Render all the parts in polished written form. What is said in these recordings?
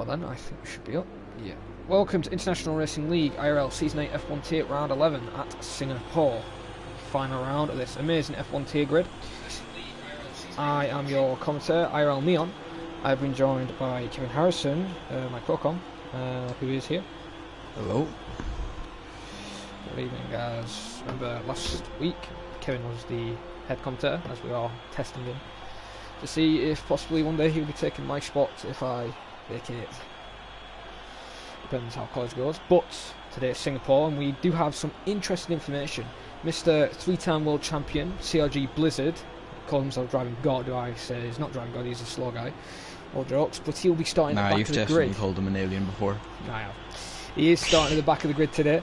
Well then, I think we should be up. Yeah. Welcome to International Racing League IRL Season 8 F1 Tier Round 11 at Singapore. Final round of this amazing F1 Tier grid. I am your commentator, IRL Neon. I've been joined by Kevin Harrison, my co-com, who is here. Hello. Good evening, guys. Remember last week, Kevin was the head commentator, as we are testing him, to see if possibly one day he will be taking my spot if I vacate. Depends how college goes. But today it's Singapore, and we do have some interesting information. Mr. three-time world champion, CRG Blizzard, calls himself driving God, do I say he's not driving God, he's a slow guy. All jokes, but he'll be starting at the back of the grid. You've definitely called him an alien before. I have. He is starting at the back of the grid today,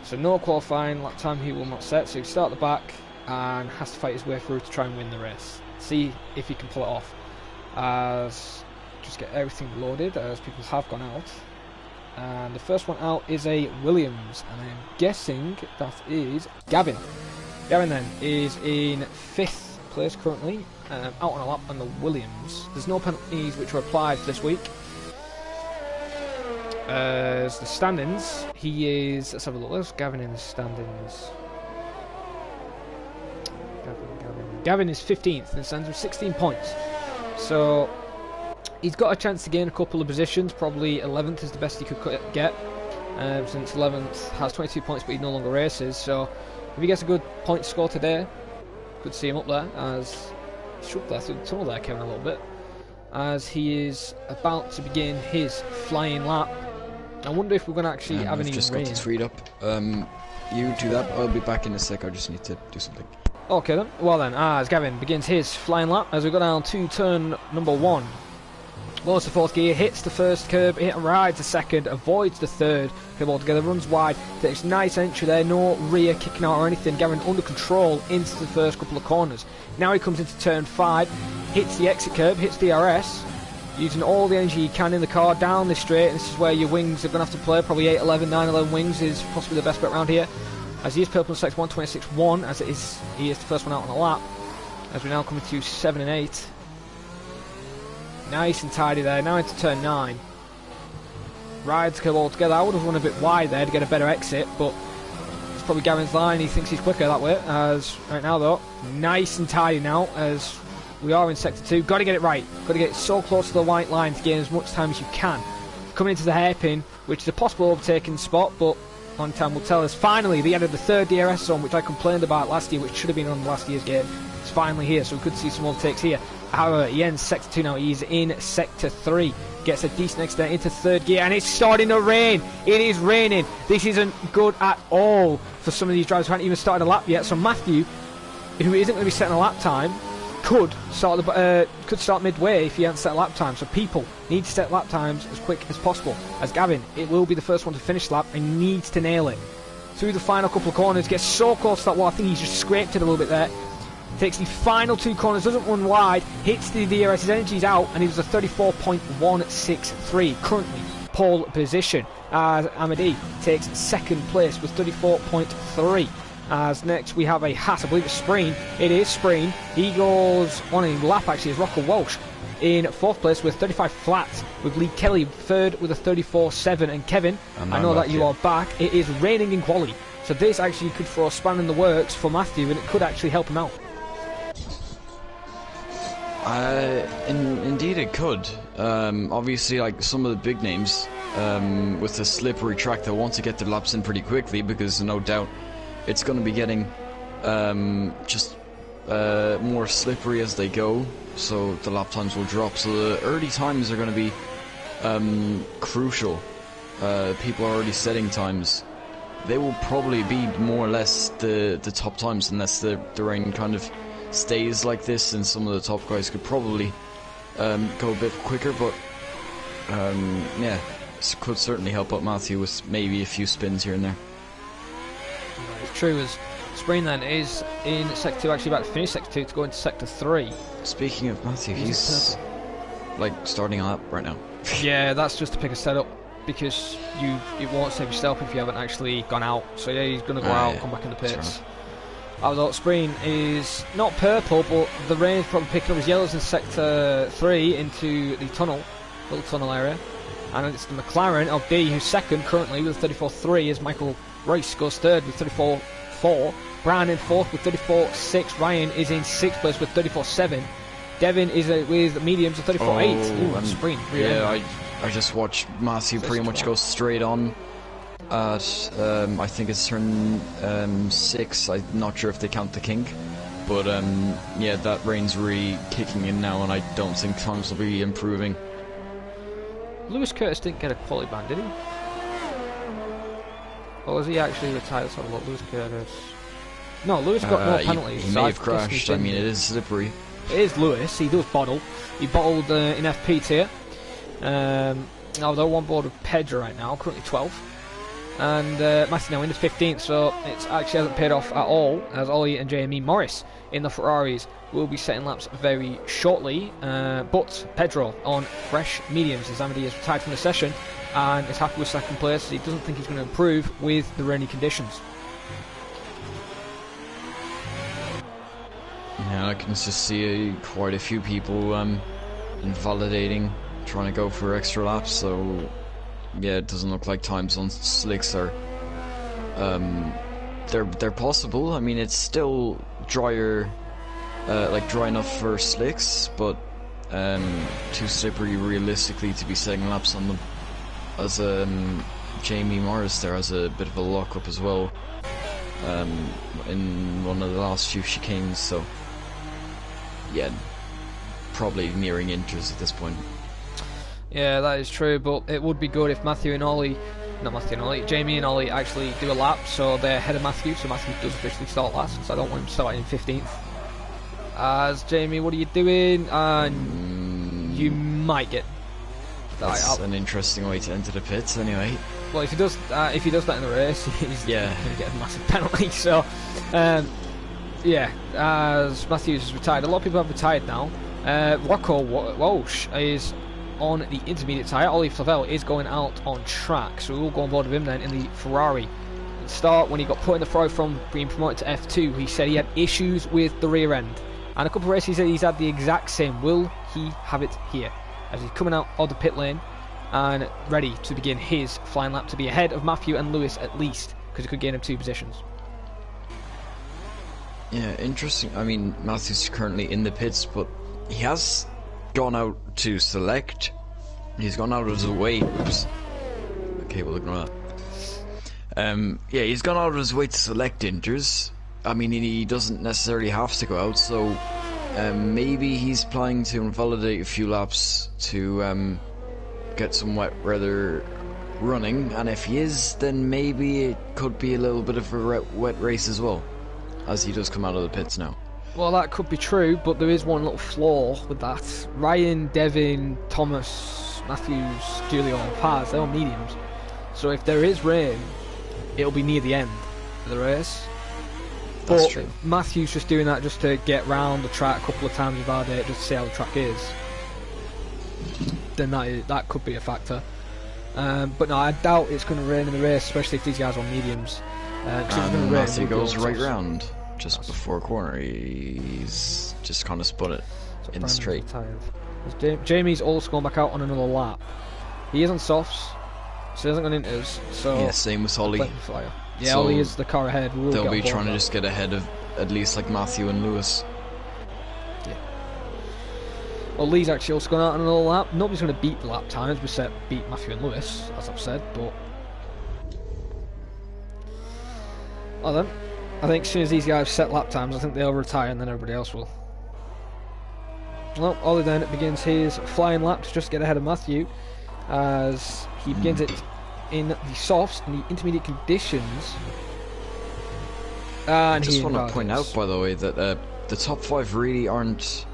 so no qualifying lap time he will not set, so he'll start at the back and has to fight his way through to try and win the race. See if he can pull it off. As just get everything loaded, as people have gone out. And the first one out is a Williams, and I'm guessing that is Gavin. Gavin then is in 5th place currently, out on a lap on the Williams. There's no penalties which were applied for this week. As the standings, he is, let's have a look, where's Gavin in the standings? Gavin is 15th and stands with 16 points. So he's got a chance to gain a couple of positions. Probably 11th is the best he could get, since 11th has 22 points but he no longer races. So if he gets a good point score today, could see him up there, as he's up there through the tunnel there, Kevin, a little bit, as he is about to begin his flying lap. I wonder if we're going to actually have any rain. I've just got to tweet up. You do that, I'll be back in a sec, I just need to do something. Okay then, well then, as Gavin begins his flying lap, as we go down to turn number 1. Lowers the 4th gear, hits the first curb, rides the 2nd, avoids the 3rd, curb altogether, runs wide, takes nice entry there, no rear kicking out or anything. Gavin under control into the first couple of corners. Now he comes into turn 5, hits the exit curb, hits DRS, using all the energy he can in the car down this straight, and this is where your wings are going to have to play. Probably 8-11, 9-11 wings is possibly the best bet around here, as he is purple and selects 126.1, as he is the first one out on the lap, as we now come to 7 and 8. Nice and tidy there, now into turn 9. Rides curve all together. I would have run a bit wide there to get a better exit, but it's probably Gavin's line, he thinks he's quicker that way, as right now though, nice and tidy now, as we are in sector 2. Got to get it right, got to get it so close to the white line to gain as much time as you can. Coming into the hairpin, which is a possible overtaking spot, but on time will tell us. Finally, the end of the 3rd DRS zone, which I complained about last year, which should have been on last year's game, is finally here, so we could see some overtakes here. However, he ends sector 2 now, he's in sector 3, gets a decent exit into 3rd gear, and it's starting to rain. It is raining. This isn't good at all for some of these drivers who haven't even started a lap yet. So Matthew, who isn't going to be setting a lap time, could start midway if he hasn't set a lap time. So people need to set lap times as quick as possible, as Gavin, it will be the first one to finish the lap and needs to nail it. Through the final couple of corners, gets so close to that wall, I think he's just scraped it a little bit there. Takes the final 2 corners, doesn't run wide, hits the DRS, his energy's out, and he was a 34.163, currently pole position, as Amadi takes 2nd place with 34.3. As next we have a Haas, I believe it's Spreen. It is Spreen. He goes on a lap actually as Rocco Walsh in 4th place with 35 flat, with Lee Kelly 3rd with a 34.7. And Kevin, I know that you are back. It is raining in quali, so this actually could throw a span in the works for Matthew, and it could actually help him out. Indeed it could. Obviously, like some of the big names, with the slippery track, they'll want to get their laps in pretty quickly, because no doubt it's going to be getting more slippery as they go, so the lap times will drop. So the early times are going to be crucial. People are already setting times. They will probably be more or less the top times, unless the rain kind of stays like this, and some of the top guys could probably go a bit quicker, but yeah, this could certainly help out Matthew with maybe a few spins here and there. It's true, as Spreen then is in sector 2, actually about to finish sector 2 to go into sector 3. Speaking of Matthew, he's like starting a lap right now. Yeah, that's just to pick a setup, because it won't save yourself if you haven't actually gone out. So yeah, he's going to go out, come back in the pits. Although Spreen is not purple, but the rain's probably picking up his yellows in sector 3 into the tunnel, little tunnel area. And it's the McLaren of D who's second currently with 34.3 as Michael Royce goes third with 34.4. Brian in fourth with 34.6. Ryan is in sixth place with 34.7. Devin is with mediums of 34.8. Ooh, sprint. Yeah, I just watched Matthew pretty much go straight on at, I think it's turn 6. I'm not sure if they count the kink. But yeah, that rain's really kicking in now, and I don't think times will be improving. Lewis Curtis didn't get a quality ban, did he? Or was he actually retired? Let's have a look. Lewis Curtis. No, Lewis got no penalties. He may have crashed. I mean, it is slippery. It is Lewis. He does bottle. He bottled in FP tier. Although one board with Pedro right now, currently 12th. And Matthew now in the 15th, so it actually hasn't paid off at all, as Ollie and Jamie Morris in the Ferraris will be setting laps very shortly. But Pedro on fresh mediums, as Amity is retired from the session and is happy with second place. He doesn't think he's going to improve with the rainy conditions. Yeah, I can just see quite a few people invalidating, trying to go for extra laps, so yeah, it doesn't look like times on slicks are they're possible. I mean, it's still drier, like dry enough for slicks, but too slippery realistically to be setting laps on them. As Jamie Morris there has a bit of a lock-up as well in one of the last few chicanes, so yeah, probably nearing inters at this point. Yeah, that is true, but it would be good if Jamie and Ollie actually do a lap, so they're ahead of Matthew, so Matthew does officially start last, because I don't want him starting in 15th. As Jamie, what are you doing? You might get... That's an interesting way to enter the pits, anyway. Well, if he does that in the race, he's going to get a massive penalty, so... yeah, as Matthews is retired, a lot of people have retired now. Rocco Walsh is on the intermediate tyre. Ollie Flavel is going out on track, so we'll go on board with him then in the Ferrari. At the start, when he got put in the Ferrari from being promoted to F2, he said he had issues with the rear end, and a couple of races he said he's had the exact same. Will he have it here, as he's coming out of the pit lane and ready to begin his flying lap to be ahead of Matthew and Lewis at least, because he could gain him 2 positions. Yeah, interesting. I mean, Matthew's currently in the pits, but he has gone out to select. He's gone out of his way. Oops. Okay, we'll ignore that. Yeah, he's gone out of his way to select inters. I mean, he doesn't necessarily have to go out, so maybe he's planning to invalidate a few laps to get some wet weather running, and if he is, then maybe it could be a little bit of a wet race as well, as he does come out of the pits now. Well, that could be true, but there is one little flaw with that. Ryan, Devin, Thomas, Matthews, Julio and Paz, they're all mediums. So if there is rain, it'll be near the end of the race. That's but true. Matthews just doing that just to get round the track a couple of times about it, just to see how the track is. Then that could be a factor. But no, I doubt it's going to rain in the race, especially if these guys are on mediums. And Matthew goes right round just before a corner. He's just kind of spun it in straight. Jamie's also going back out on another lap. He is on softs, so he hasn't gone into us. So yeah, same with Ollie. Yeah, so Ollie is the car ahead. They'll be trying to just get ahead of at least like Matthew and Lewis. Yeah. Well, Lee's actually also gone out on another lap. Nobody's going to beat the lap times, except beat Matthew and Lewis, as I've said, but... Well then, I think as soon as these guys set lap times, I think they'll retire and then everybody else will. Well, Ollie then begins his flying lap to just get ahead of Matthew, as he begins it in the softs, in the intermediate conditions. And I just want to point out, by the way, that the top 5 really aren't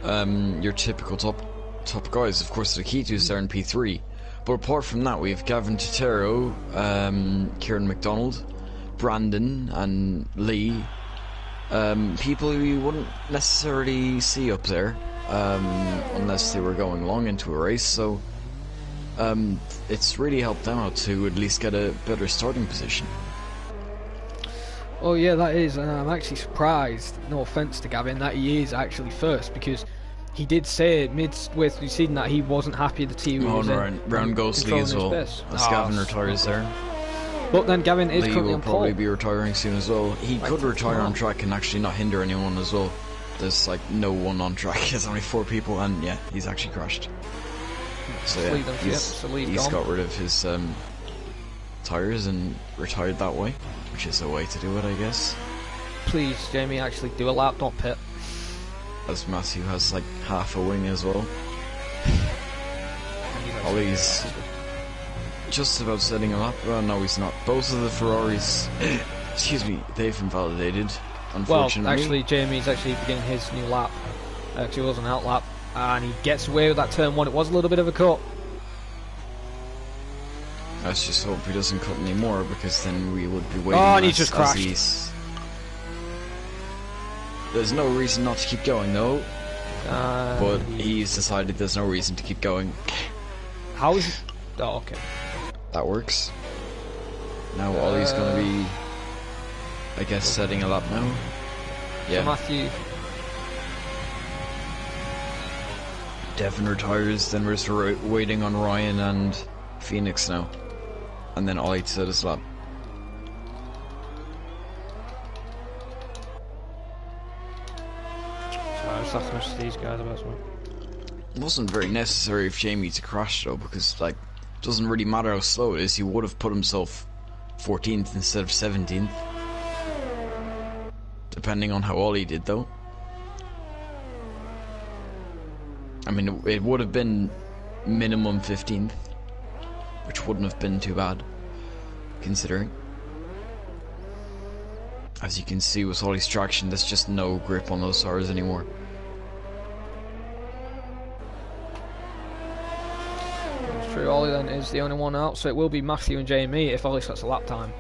your typical top guys. Of course, the Kitu's there in P3, but apart from that, we have Gavin Totero, Kieran McDonald, Brandon and Lee, people who you wouldn't necessarily see up there unless they were going long into a race, so it's really helped them out to at least get a better starting position. Oh yeah, that is, and I'm actually surprised, no offence to Gavin, that he is actually first, because he did say midway through the season that he wasn't happy the team he was in. Round Ghostly as well. As Gavin retires there. But then Gavin is Lee currently will on probably pole. be retiring soon as well. He could retire on track and actually not hinder anyone as well. There's like no one on track. There's only 4 people, and yeah, he's actually crashed. So yeah, he's got rid of his tires and retired that way, which is a way to do it, I guess. Please, Jamie, actually do a lap, don't pit. As Matthew has like half a wing as well. Ollie's just about setting him up. Well, no, he's not. Both of the Ferraris, excuse me, they've invalidated, unfortunately. Well, actually, Jamie's actually beginning his new lap. Actually, it was an out lap. And he gets away with that turn 1. It was a little bit of a cut. Let's just hope he doesn't cut anymore, because then we would be waiting. Oh, and he's just crashed. There's no reason not to keep going, though. But he's decided there's no reason to keep going. How is... Oh, okay. That works. Now Ollie's going to be, I guess, setting a lap now. Yeah. So Matthew... Devin retires, then we're just waiting on Ryan and Phoenix now. And then Ollie to set his lap. So I just have to message these guys about something. It wasn't very necessary for Jamie to crash though, because like, it doesn't really matter how slow it is, he would have put himself 14th instead of 17th. Depending on how Ollie did though. I mean, it would have been minimum 15th, which wouldn't have been too bad, considering. As you can see with Ollie's traction, there's just no grip on those tires anymore. That's true, Ollie then is the only one out, so it will be Matthew and Jamie if Ollie sets a lap time.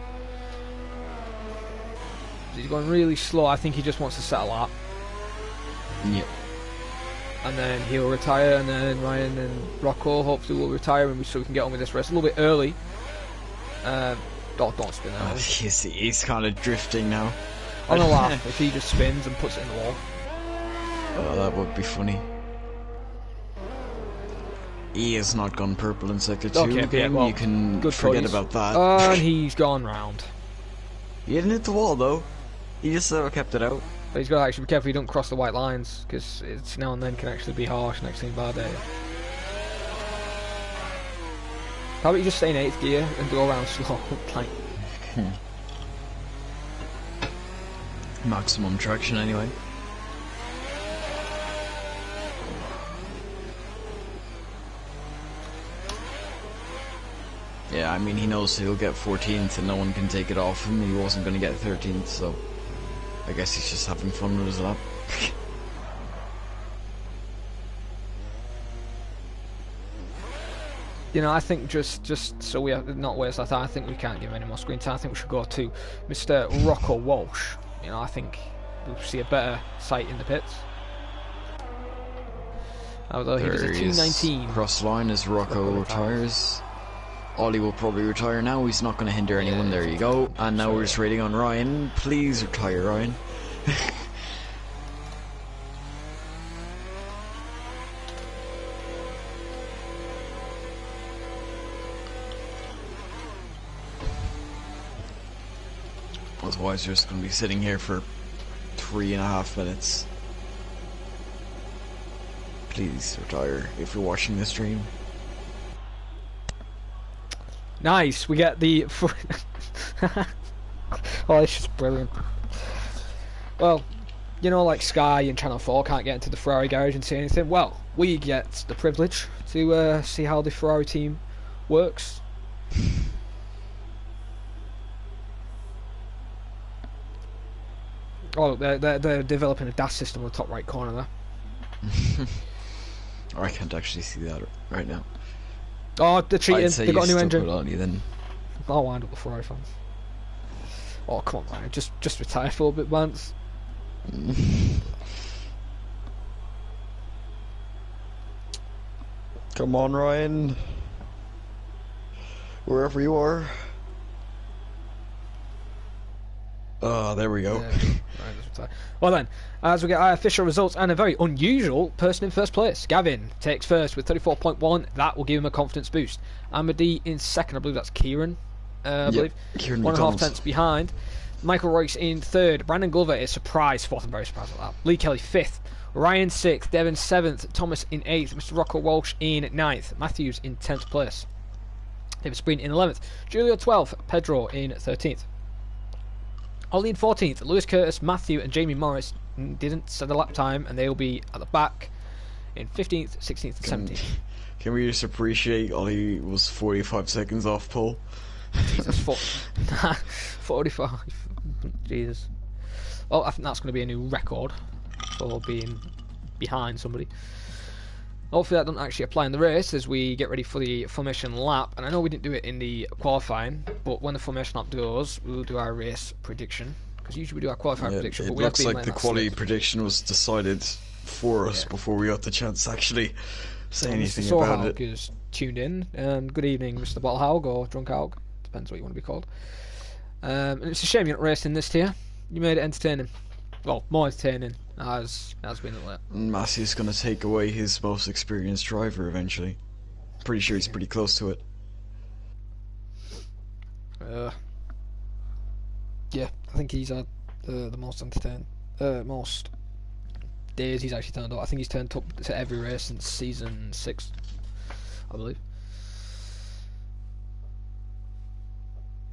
He's going really slow, I think he just wants to set a lap. Yep. And then he'll retire, and then Ryan and Rocco hopefully will retire, and so we can get on with this race a little bit early. Don't spin that. He's kind of drifting now. On a lap, if he just spins and puts it in the wall. Oh, that would be funny. He has not gone purple in Sector 2 okay, game, well, you can forget about that. And he's gone round. He didn't hit the wall though. He just kept it out. But he's got to actually be careful he don't cross the white lines, because it's now and then can actually be harsh next thing bad day. How about you just stay in 8th gear and go around slow, like... Maximum traction anyway. Yeah, I mean, he knows he'll get 14th and no one can take it off him. He wasn't going to get 13th, so I guess he's just having fun with his lap. You know, I think just so we have not waste our time, I think we can't give any more screen time. I think we should go to Mr. Rocco Walsh. You know, I think we'll see a better sight in the pits. Although he was a Team 19. Cross line as Rocco retires. Ollie will probably retire now. He's not going to hinder anyone. There you go. And now we're just waiting on Ryan. Please retire, Ryan. Otherwise, you're just going to be sitting here for 3.5 minutes. Please retire if you're watching the stream. Nice, we get the... Oh, it's just brilliant. Well, you know, like Sky and Channel 4 can't get into the Ferrari garage and see anything. Well, we get the privilege to see how the Ferrari team works. Oh, they're developing a dash system on the top right corner there. Oh, I can't actually see that right now. Oh, they're cheating. They've got a new engine. On you, then. I'll wind up the Ferrari fans. Oh, come on, man. Just retire for a bit, Vance. Come on, Ryan. Wherever you are. Oh, there we go. Well then, as we get our official results and a very unusual person in first place. Gavin takes first with 34.1. That will give him a confidence boost. Amadi in second. I believe that's Kieran. I believe. Kieran 1.5 tenths behind. Michael Royce in third. Brandon Glover is surprised fourth. I'm very surprised at that. Lee Kelly fifth. Ryan sixth. Devon seventh. Thomas in eighth. Mr. Rocco Walsh in ninth. Matthews in 10th place. David Spreen in 11th. Julio 12th. Pedro in 13th. Ollie in 14th. Lewis Curtis, Matthew and Jamie Morris didn't set a lap time, and they will be at the back in 15th, 16th and 17th. Can we just appreciate Ollie was 45 seconds off pole? Jesus, 45. Jesus. Well, I think that's going to be a new record for being behind somebody. Hopefully that doesn't actually apply in the race as we get ready for the formation lap. And I know we didn't do it in the qualifying, but when the formation lap goes, we'll do our race prediction. Because usually we do our qualifying prediction. It but we looks have been like the quality prediction was decided for us before we got the chance to actually say anything about it. Is tuned in, and good evening, Mr. Bottle Haug or Drunk Haug, depends what you want to be called. And it's a shame you're not racing this tier. You made it entertaining. Well, more entertaining as been late. Massey's going to take away his most experienced driver eventually. Pretty sure he's pretty close to it. Yeah, I think he's had the most entertaining, most days he's actually turned up. I think he's turned up to every race since season 6, I believe.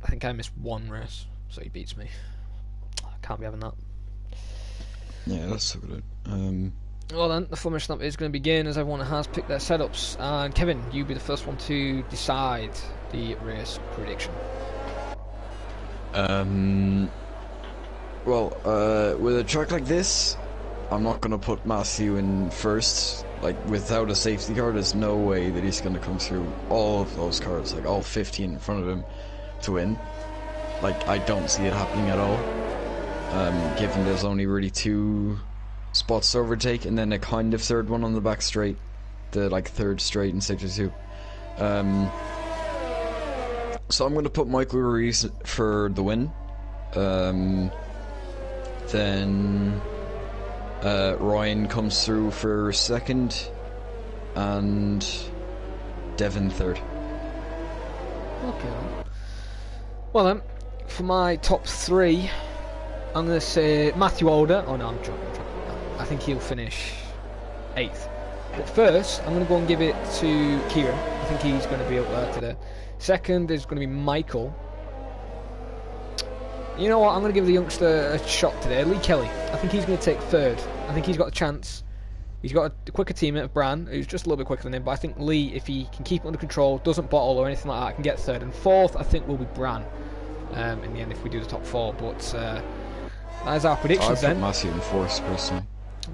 I think I missed one race, so he beats me. I can't be having that. Yeah, that's so good. Well then, the formation lap is going to begin as everyone has picked their setups. And Kevin, you be the first one to decide the race prediction. Well, with a track like this, I'm not going to put Matthew in first. Like, without a safety car, there's no way that he's going to come through all of those cars, like all 15 in front of him, to win. Like, I don't see it happening at all. Given there's only really 2 spots to overtake, and then a kind of third one on the back straight, the like third straight in sector 2. So I'm going to put Michael Ruiz for the win. Then Ryan comes through for second, and Devon third. Okay. Well then, for my top 3. I'm going to say Matthew Older. Oh no, I'm joking. I think he'll finish 8th. But first, I'm going to go and give it to Kieran. I think he's going to be up there today. Second is going to be Michael. You know what? I'm going to give the youngster a shot today. Lee Kelly. I think he's going to take 3rd. I think he's got a chance. He's got a quicker teammate of Bran, who's just a little bit quicker than him. But I think Lee, if he can keep it under control, doesn't bottle or anything like that, can get 3rd. And 4th, I think, will be Bran. In the end, if we do the top 4. But that's our predictions. I put Matthew in 4th personally.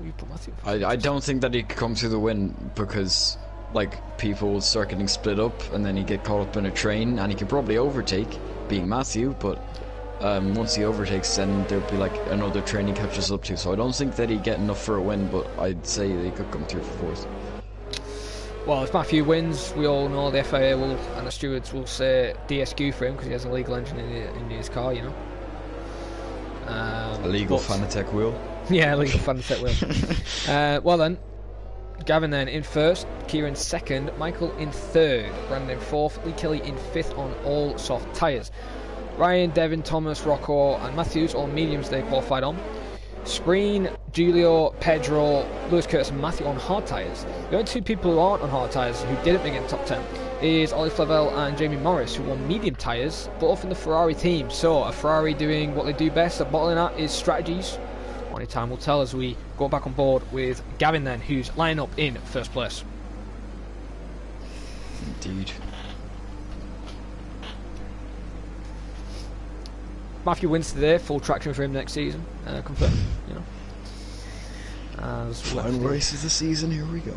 You put Matthew in 4th. I don't think that he could come through the win because like people will start getting split up and then he get caught up in a train, and he could probably overtake being Matthew, but once he overtakes then there'll be like another train he catches up to, so I don't think that he'd get enough for a win, but I'd say that he could come through for 4th. Well, if Matthew wins, we all know the FIA will and the stewards will say DSQ for him because he has a legal engine in his car, you know. A legal Fanatec wheel. Yeah, legal Fanatec wheel. Well then, Gavin then in 1st, Kieran 2nd, Michael in 3rd, Brandon in 4th, Lee Kelly in 5th on all soft tyres. Ryan, Devin, Thomas, Rocco and Matthews all mediums they qualified on. Spreen, Julio, Pedro, Lewis Curtis and Matthew on hard tyres. The only 2 people who aren't on hard tyres who didn't make it in the top 10 is Ollie Flavel and Jamie Morris, who won medium tyres, both in the Ferrari team. So a Ferrari doing what they do best at bottling at is strategies. Only time will tell as we go back on board with Gavin then, who's lining up in 1st place. Indeed. Matthew wins today, full traction for him next season, confirmed, you know. Final race of the season, here we go.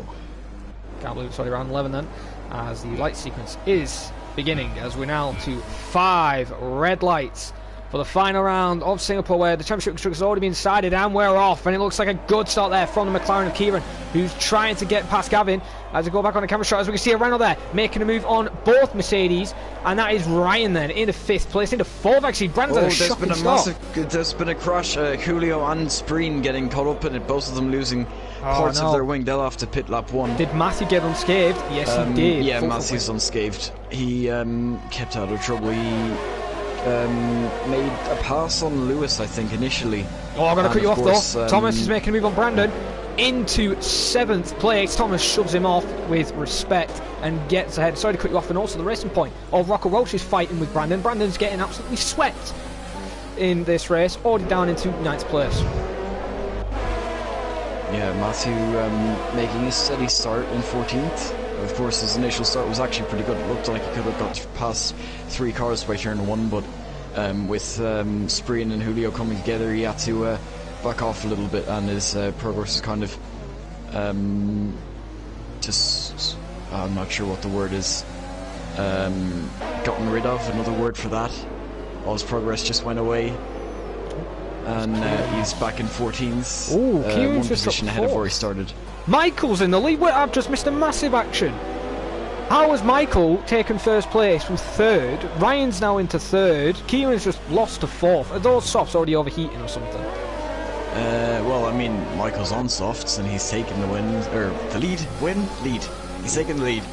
Can't believe it's already round 11 then, as the light sequence is beginning, as we're now to 5 red lights for the final round of Singapore, where the championship constructor has already been decided and we're off, and it looks like a good start there from the McLaren of Kieran, who's trying to get past Gavin. As we go back on the camera shot, as we can see Ryan there making a move on both Mercedes, and that is Ryan then into 5th place, into 4th actually. Brandon, there's been a crash. Julio and Spreen getting caught up in it, both of them losing parts of their wing. They'll have to pit lap 1. Did Matthew get unscathed? Yes, he did. Yeah, Matthew's unscathed. He kept out of trouble. He made a pass on Lewis, I think, initially. Oh, I'm going to cut you off though. Thomas is making a move on Brandon into 7th place. Thomas shoves him off with respect and gets ahead. Sorry to cut you off. And also the racing point of Rocco Roach is fighting with Brandon. Brandon's getting absolutely swept in this race, already down into 9th place. Yeah, Matthew making a steady start in 14th. Of course, his initial start was actually pretty good. It looked like he could have got past 3 cars by turn 1, but with Spreen and Julio coming together, he had to back off a little bit, and his progress is kind of just, I'm not sure what the word is, gotten rid of, another word for that. All his progress just went away, and he's back in 14th. One position ahead of where he started. Michael's in the lead. Wait, I've just missed a massive action. How has Michael taken 1st place from 3rd? Ryan's now into 3rd. Kieran's just lost to 4th. Are those softs already overheating or something? Well, I mean, Michael's on softs and he's taking the win, or the lead. He's taking the lead.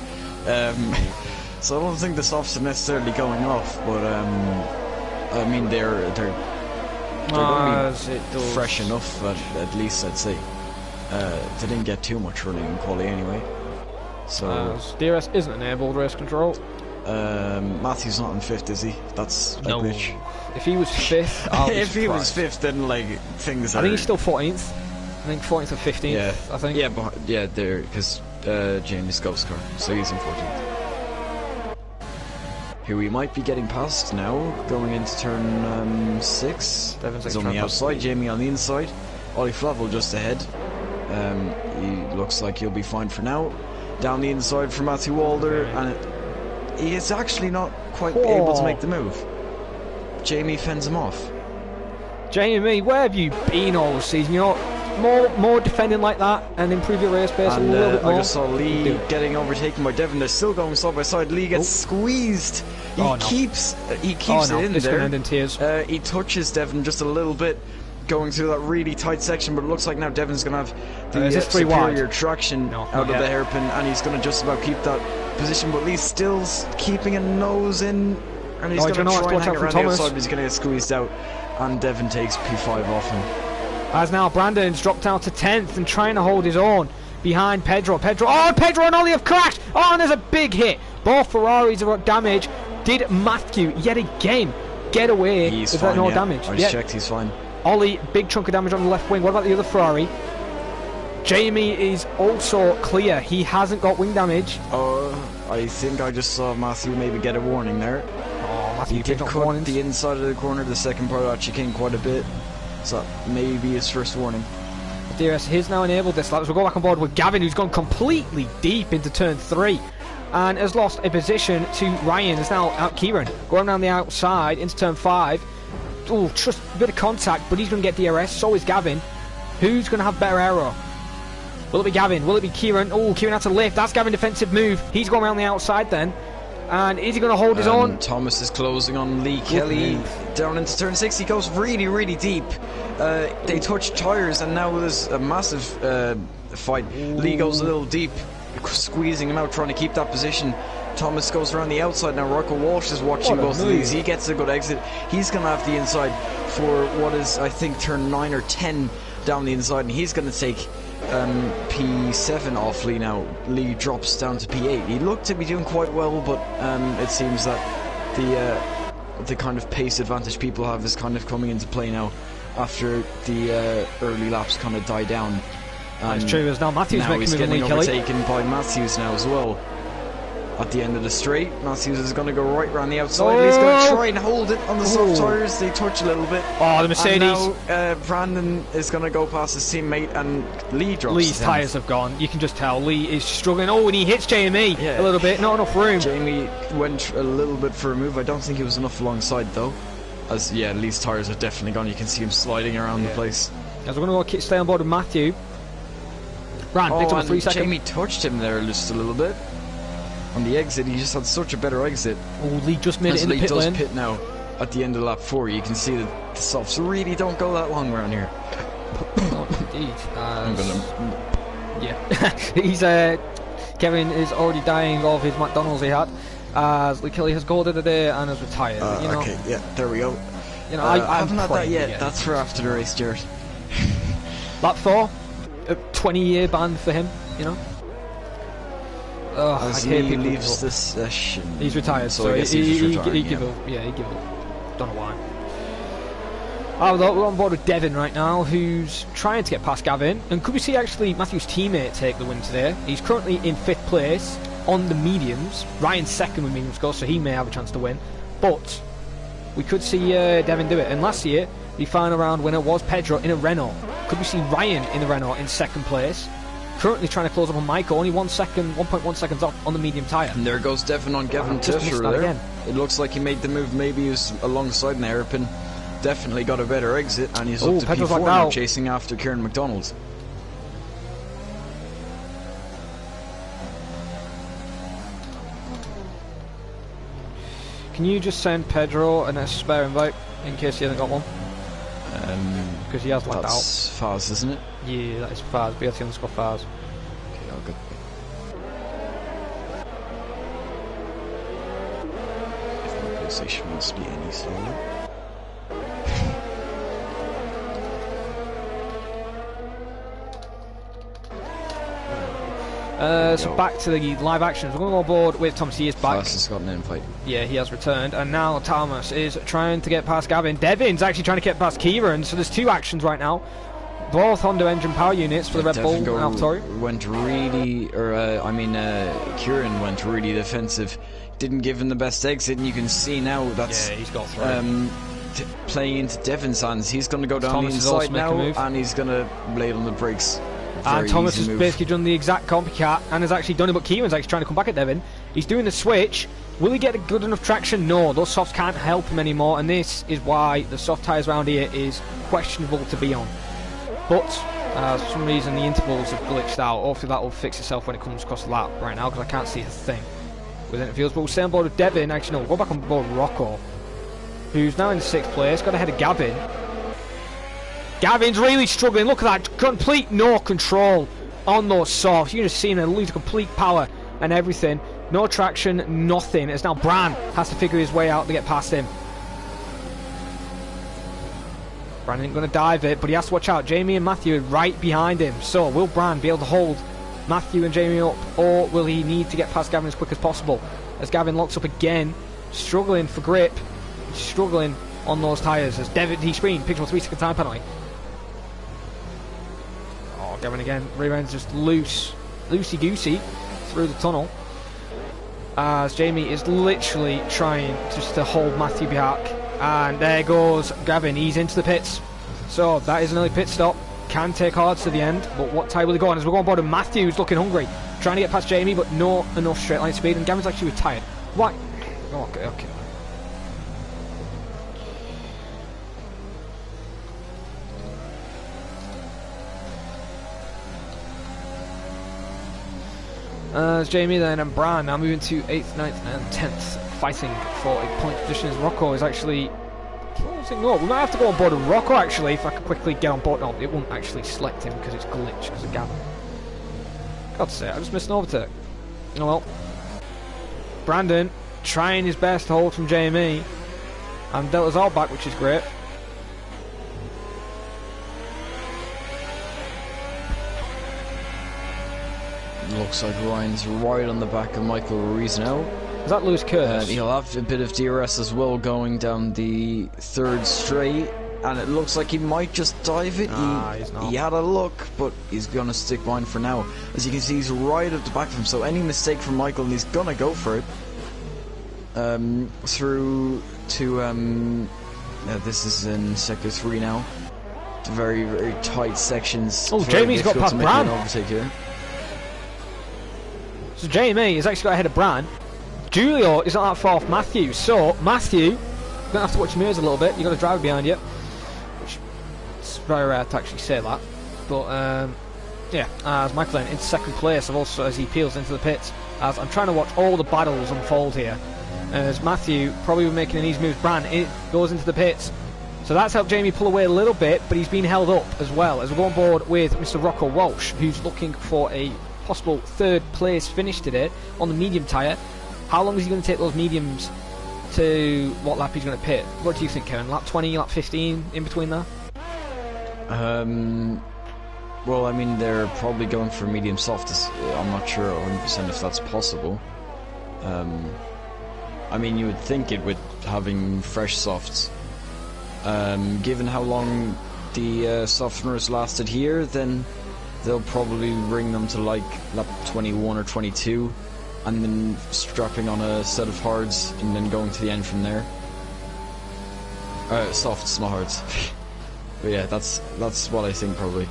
So I don't think the softs are necessarily going off, but I mean they're going to be fresh enough at least, I'd say. They didn't get too much early in quali anyway. So DRS isn't enabled race control. Matthew's not in 5th, is he? That's a glitch. If he was 5th, if he was 5th, then like things. I think he's still 14th. I think 14th or 15th. Yeah, I think. Yeah, but yeah, there because Jamie's Ghost car, so he's in 14th. Who we might be getting past now, going into turn 6. He's on the outside, Jamie on the inside. Ollie Flavel just ahead. He looks like he'll be fine for now. Down the inside for Matthew Walder, and he is actually not quite able to make the move. Jamie fends him off. Jamie, where have you been all this season? You're more defending like that and improve your race pace a little bit more. I just saw Lee getting overtaken by Devon. They're still going side by side. Lee gets squeezed. He keeps it in it's there. End in tears. He touches Devon just a little bit, going through that really tight section, but it looks like now Devon's going to have the superior traction out of the hairpin, and he's going to just about keep that position, but Lee's still keeping a nose in, and he's going to try and hang around the outside, but he's going to get squeezed out, and Devon takes P5 off him. As now Brandon's dropped down to 10th and trying to hold his own behind Pedro. Pedro and Ollie have crashed! Oh, and there's a big hit! Both Ferraris have got damage. Did Matthew yet again get away without no damage? I just checked, he's fine. Ollie, big chunk of damage on the left wing. What about the other Ferrari? Jamie is also clear. He hasn't got wing damage. I think I just saw Matthew maybe get a warning there. Matthew did cut the inside of the corner. The second part actually came quite a bit. So maybe his first warning. DRS has now enabled this lap. So we'll go back on board with Gavin, who's gone completely deep into turn 3 and has lost a position to Ryan. Is now out Kieran. Going around the outside into turn 5. Oh, just a bit of contact, but he's going to get DRS. So is Gavin. Who's going to have better aero? Will it be Gavin? Will it be Kieran? Oh, Kieran had to lift. That's Gavin defensive move. He's going around the outside then. And is he going to hold his own? Thomas is closing on Lee Kelly down into turn 6. He goes really, really deep. They touch tyres, and now there's a massive fight. Ooh. Lee goes a little deep, squeezing him out, trying to keep that position. Thomas goes around the outside. Now Rocco Walsh is watching both of these. He gets a good exit. He's going to have the inside for what is, I think, turn 9 or 10 down the inside, and he's going to take P7 off Lee now. Lee drops down to P8. He looked to be doing quite well, but it seems that the kind of pace advantage people have is kind of coming into play now after the early laps kind of die down. That's true, as now Matthews he's getting overtaken by Matthews now as well. At the end of the straight, Matthews is going to go right around the outside. He's going to try and hold it on the soft tyres. They touch a little bit. Oh, the Mercedes. And now Brandon is going to go past his teammate, and Lee drops. Lee's tyres have gone. You can just tell Lee is struggling. Oh, and he hits Jamie a little bit. Not enough room. Jamie went a little bit for a move. I don't think it was enough alongside though. As Lee's tyres are definitely gone. You can see him sliding around the place. As we're going to stay on board with Matthew. Bran picked up a 3 second. Jamie touched him there just a little bit. On the exit, he just had such a better exit. Oh, Lee just made it in the pit lane. Pit now at the end of lap 4. You can see that the softs really don't go that long around here. Oh, indeed. I'm gonna... Yeah. He's, Kevin is already dying of his McDonald's he had. As Lee Kelly has golded today and has retired. You know, okay, yeah, there we go. You know, I haven't had that yet. That's for after the race, Jared. Lap 4, a 20-year ban for him, you know. As he leaves the session. He's retired, so he give up. Yeah, he give up. Don't know why. We're on board with Devin right now, who's trying to get past Gavin. And could we see actually Matthew's teammate take the win today? He's currently in 5th place on the mediums. Ryan's 2nd with medium scores, so he may have a chance to win. But we could see Devin do it. And last year, the final round winner was Pedro in a Renault. Could we see Ryan in the Renault in 2nd place? Currently trying to close up on Michael, only 1.1 seconds off on the medium tyre. And there goes Devin on Gavin Tisher there. Again. It looks like he made the move. Maybe he was alongside an hairpin. Definitely got a better exit, and he's up to P4 now, chasing after Kieran McDonald. Can you just send Pedro a spare invite in case he hasn't got one? Because he has lagged out. That's Faz, isn't it? Yeah, that is Faz. BLT_Faz. Okay, I'll get. If my PlayStation wants to be any slower. So back to the live actions. We're going to go on board with Thomas. He is back. Faz has got an invite. Yeah, he has returned. And now Thomas is trying to get past Gavin. Devin's actually trying to get past Kieran. So there's 2 actions right now. Both Honda engine power units for the Red Bull and AlphaTauri. Went really, Kieran went really defensive. Didn't give him the best exit, and you can see now that's he's got through. Playing into Devin's hands. He's going to go down Thomas the inside now, and he's going to blade on the brakes. And Thomas has basically done the exact copycat and has actually done it, but Kieran's actually trying to come back at Devin. He's doing the switch. Will he get a good enough traction? No, those softs can't help him anymore, and this is why the soft tyres around here is questionable to be on. But for some reason the intervals have glitched out. Hopefully that will fix itself when it comes across the lap right now, because I can't see a thing with intervals. But we'll stay on board with Devin. Actually, no, we'll go back on board with Rocco, who's now in 6th place, got ahead of Gavin. Gavin's really struggling. Look at that. Complete no control on those softs. You're just seeing him lose complete power and everything. No traction, nothing. As now Bran has to figure his way out to get past him. Bran isn't going to dive it, but he has to watch out. Jamie and Matthew are right behind him. So will Bran be able to hold Matthew and Jamie up, or will he need to get past Gavin as quick as possible? As Gavin locks up again, struggling for grip, struggling on those tyres. As Devin, he screamed, picks up a 3-second time penalty. Gavin again, rear end's just loosey-goosey through the tunnel. As Jamie is literally trying just to hold Matthew back. And there goes Gavin, he's into the pits. So that is an early pit stop. Can take hards to the end, but what tyre will he go on? As we're going on board with Matthew, who's looking hungry. Trying to get past Jamie, but not enough straight line speed. And Gavin's actually retired. Why? Oh, okay. As Jamie then and Bran now moving to 8th, 9th and 10th, fighting for a point position as Rocco is actually closing up. We might have to go on board with Rocco actually, if I can quickly get on board. No, it won't actually select him because it's glitched because of Gavin. God's sake, I just missed an overtake. Oh well. Brandon trying his best to hold from Jamie. And Delta's all back, which is great. Looks like Ryan's right on the back of Michael Ruiz now. Is that Lewis Curtis? He'll have a bit of DRS as well going down the 3rd straight, and it looks like he might just dive it. He's not. He had a look, but he's going to stick behind for now. As you can see, he's right at the back of him, so any mistake from Michael, and he's going to go for it. Through to, this is in Sector 3 now. Very, very tight sections. Oh, Jamie's got past Bran. Overtake here. So Jamie has actually got ahead of Bran. Julio is not that far off Matthew. So Matthew, you're going to have to watch your mirrors a little bit. You've got a driver behind you. Which it's very rare to actually say that. But Yeah, as Michael then in second place, also as he peels into the pits. As I'm trying to watch all the battles unfold here. As Matthew probably making an easy move, Bran it goes into the pits. So that's helped Jamie pull away a little bit, but he's been held up as well. As we go on board with Mr. Rocco Walsh, who's looking for a possible third place finish today on the medium tyre. How long is he going to take those mediums to what lap he's going to pit? What do you think, Kevin? Lap 20, lap 15, in between there? Well, I mean, they're probably going for medium soft. I'm not sure 100% if that's possible. I mean, you would think it with having fresh softs. Given how long the softeners lasted here, then they'll probably bring them to like lap 21 or 22, and then strapping on a set of hards and then going to the end from there. Softs, not hards. But yeah, that's what I think probably.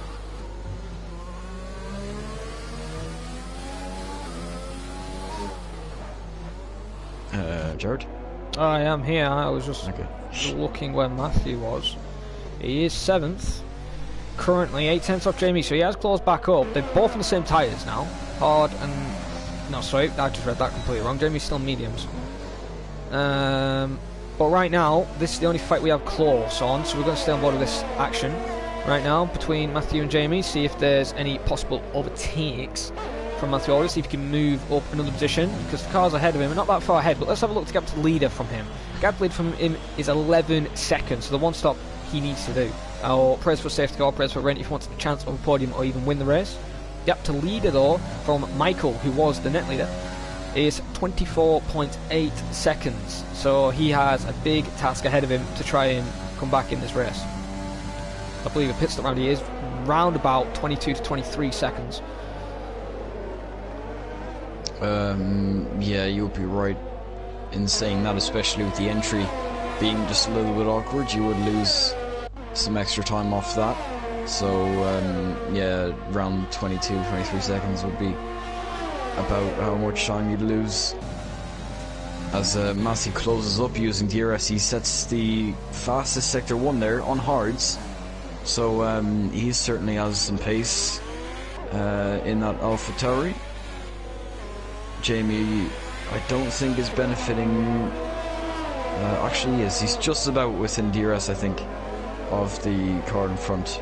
Jared? I am here. I was just looking where Matthew was. He is 7th. Currently 8 tenths off Jamie, so he has closed back up. They're both on the same tyres now. Hard and... No, sorry, I just read that completely wrong. Jamie's still mediums. But right now, this is the only fight we have close on, so we're going to stay on board with this action right now between Matthew and Jamie, see if there's any possible overtakes from Matthew Aldridge, see if he can move up another position, because the car's ahead of him, not that far ahead, but let's have a look to get up to the leader from him. Gap lead from him is 11 seconds, so the one stop he needs to do. Praise for safety car, praise for Rent if he wants a chance of a podium or even win the race. Gap to leader though, from Michael, who was the net leader, is 24.8 seconds, so he has a big task ahead of him to try and come back in this race. I believe a pit stop round he is round about 22 to 23 seconds. Yeah, you'll be right in saying that, especially with the entry being just a little bit awkward. You would lose some extra time off that. So, yeah, around 22, 23 seconds would be about how much time you'd lose. As Matthew closes up using DRS, he sets the fastest Sector 1 there on hards. So, he certainly has some pace in that AlphaTauri. Jamie, I don't think is benefiting. Actually, yes, he's just about within DRS, I think, of the car in front.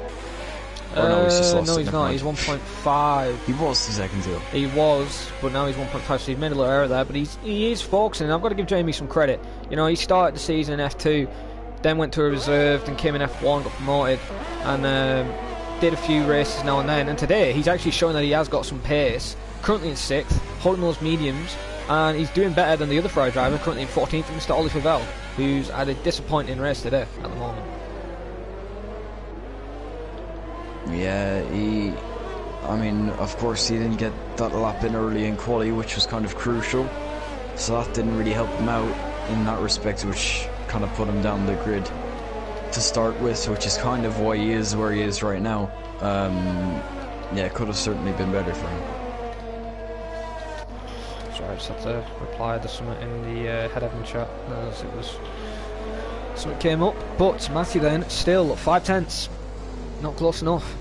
Or no, he's just lost no, he's not. He's 1.5. He was 2 seconds ago. He was, but now he's 1.5. So he's made a little error there. But he is focusing. I've got to give Jamie some credit. You know, he started the season in F2, then went to a reserve, then came in F1, got promoted, and did a few races now and then. And today, he's actually showing that he has got some pace. Currently in 6th, holding those mediums, and he's doing better than the other Ferrari driver, currently in 14th, Mr. Ollie Favell, who's had a disappointing race today at the moment. Yeah, I mean, of course, he didn't get that lap in early in quali, which was kind of crucial, so that didn't really help him out in that respect, which kind of put him down the grid to start with, which is kind of why he is where he is right now. Yeah, it could have certainly been better for him. Sorry, I just had to reply to something in the head admin chat as it was something came up. But Matthew then still 5 tenths, not close enough.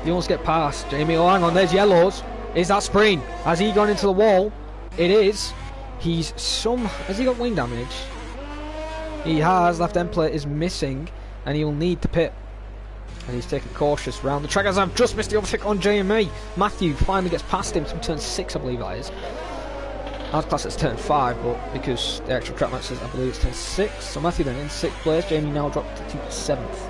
He wants to get past Jamie. Oh, hang on, there's yellows. Is that Spreen? Has he gone into the wall? It is. Has he got wing damage? He has. Left end plate is missing, and he will need to pit. And he's taking cautious round the track as I've just missed the overtake on JME. Matthew finally gets past him to turn 6, I believe that is. I was classed as turn 5, but because the actual track match says I believe it's turn 6. So Matthew then in 6th place. Jamie now dropped to 7th.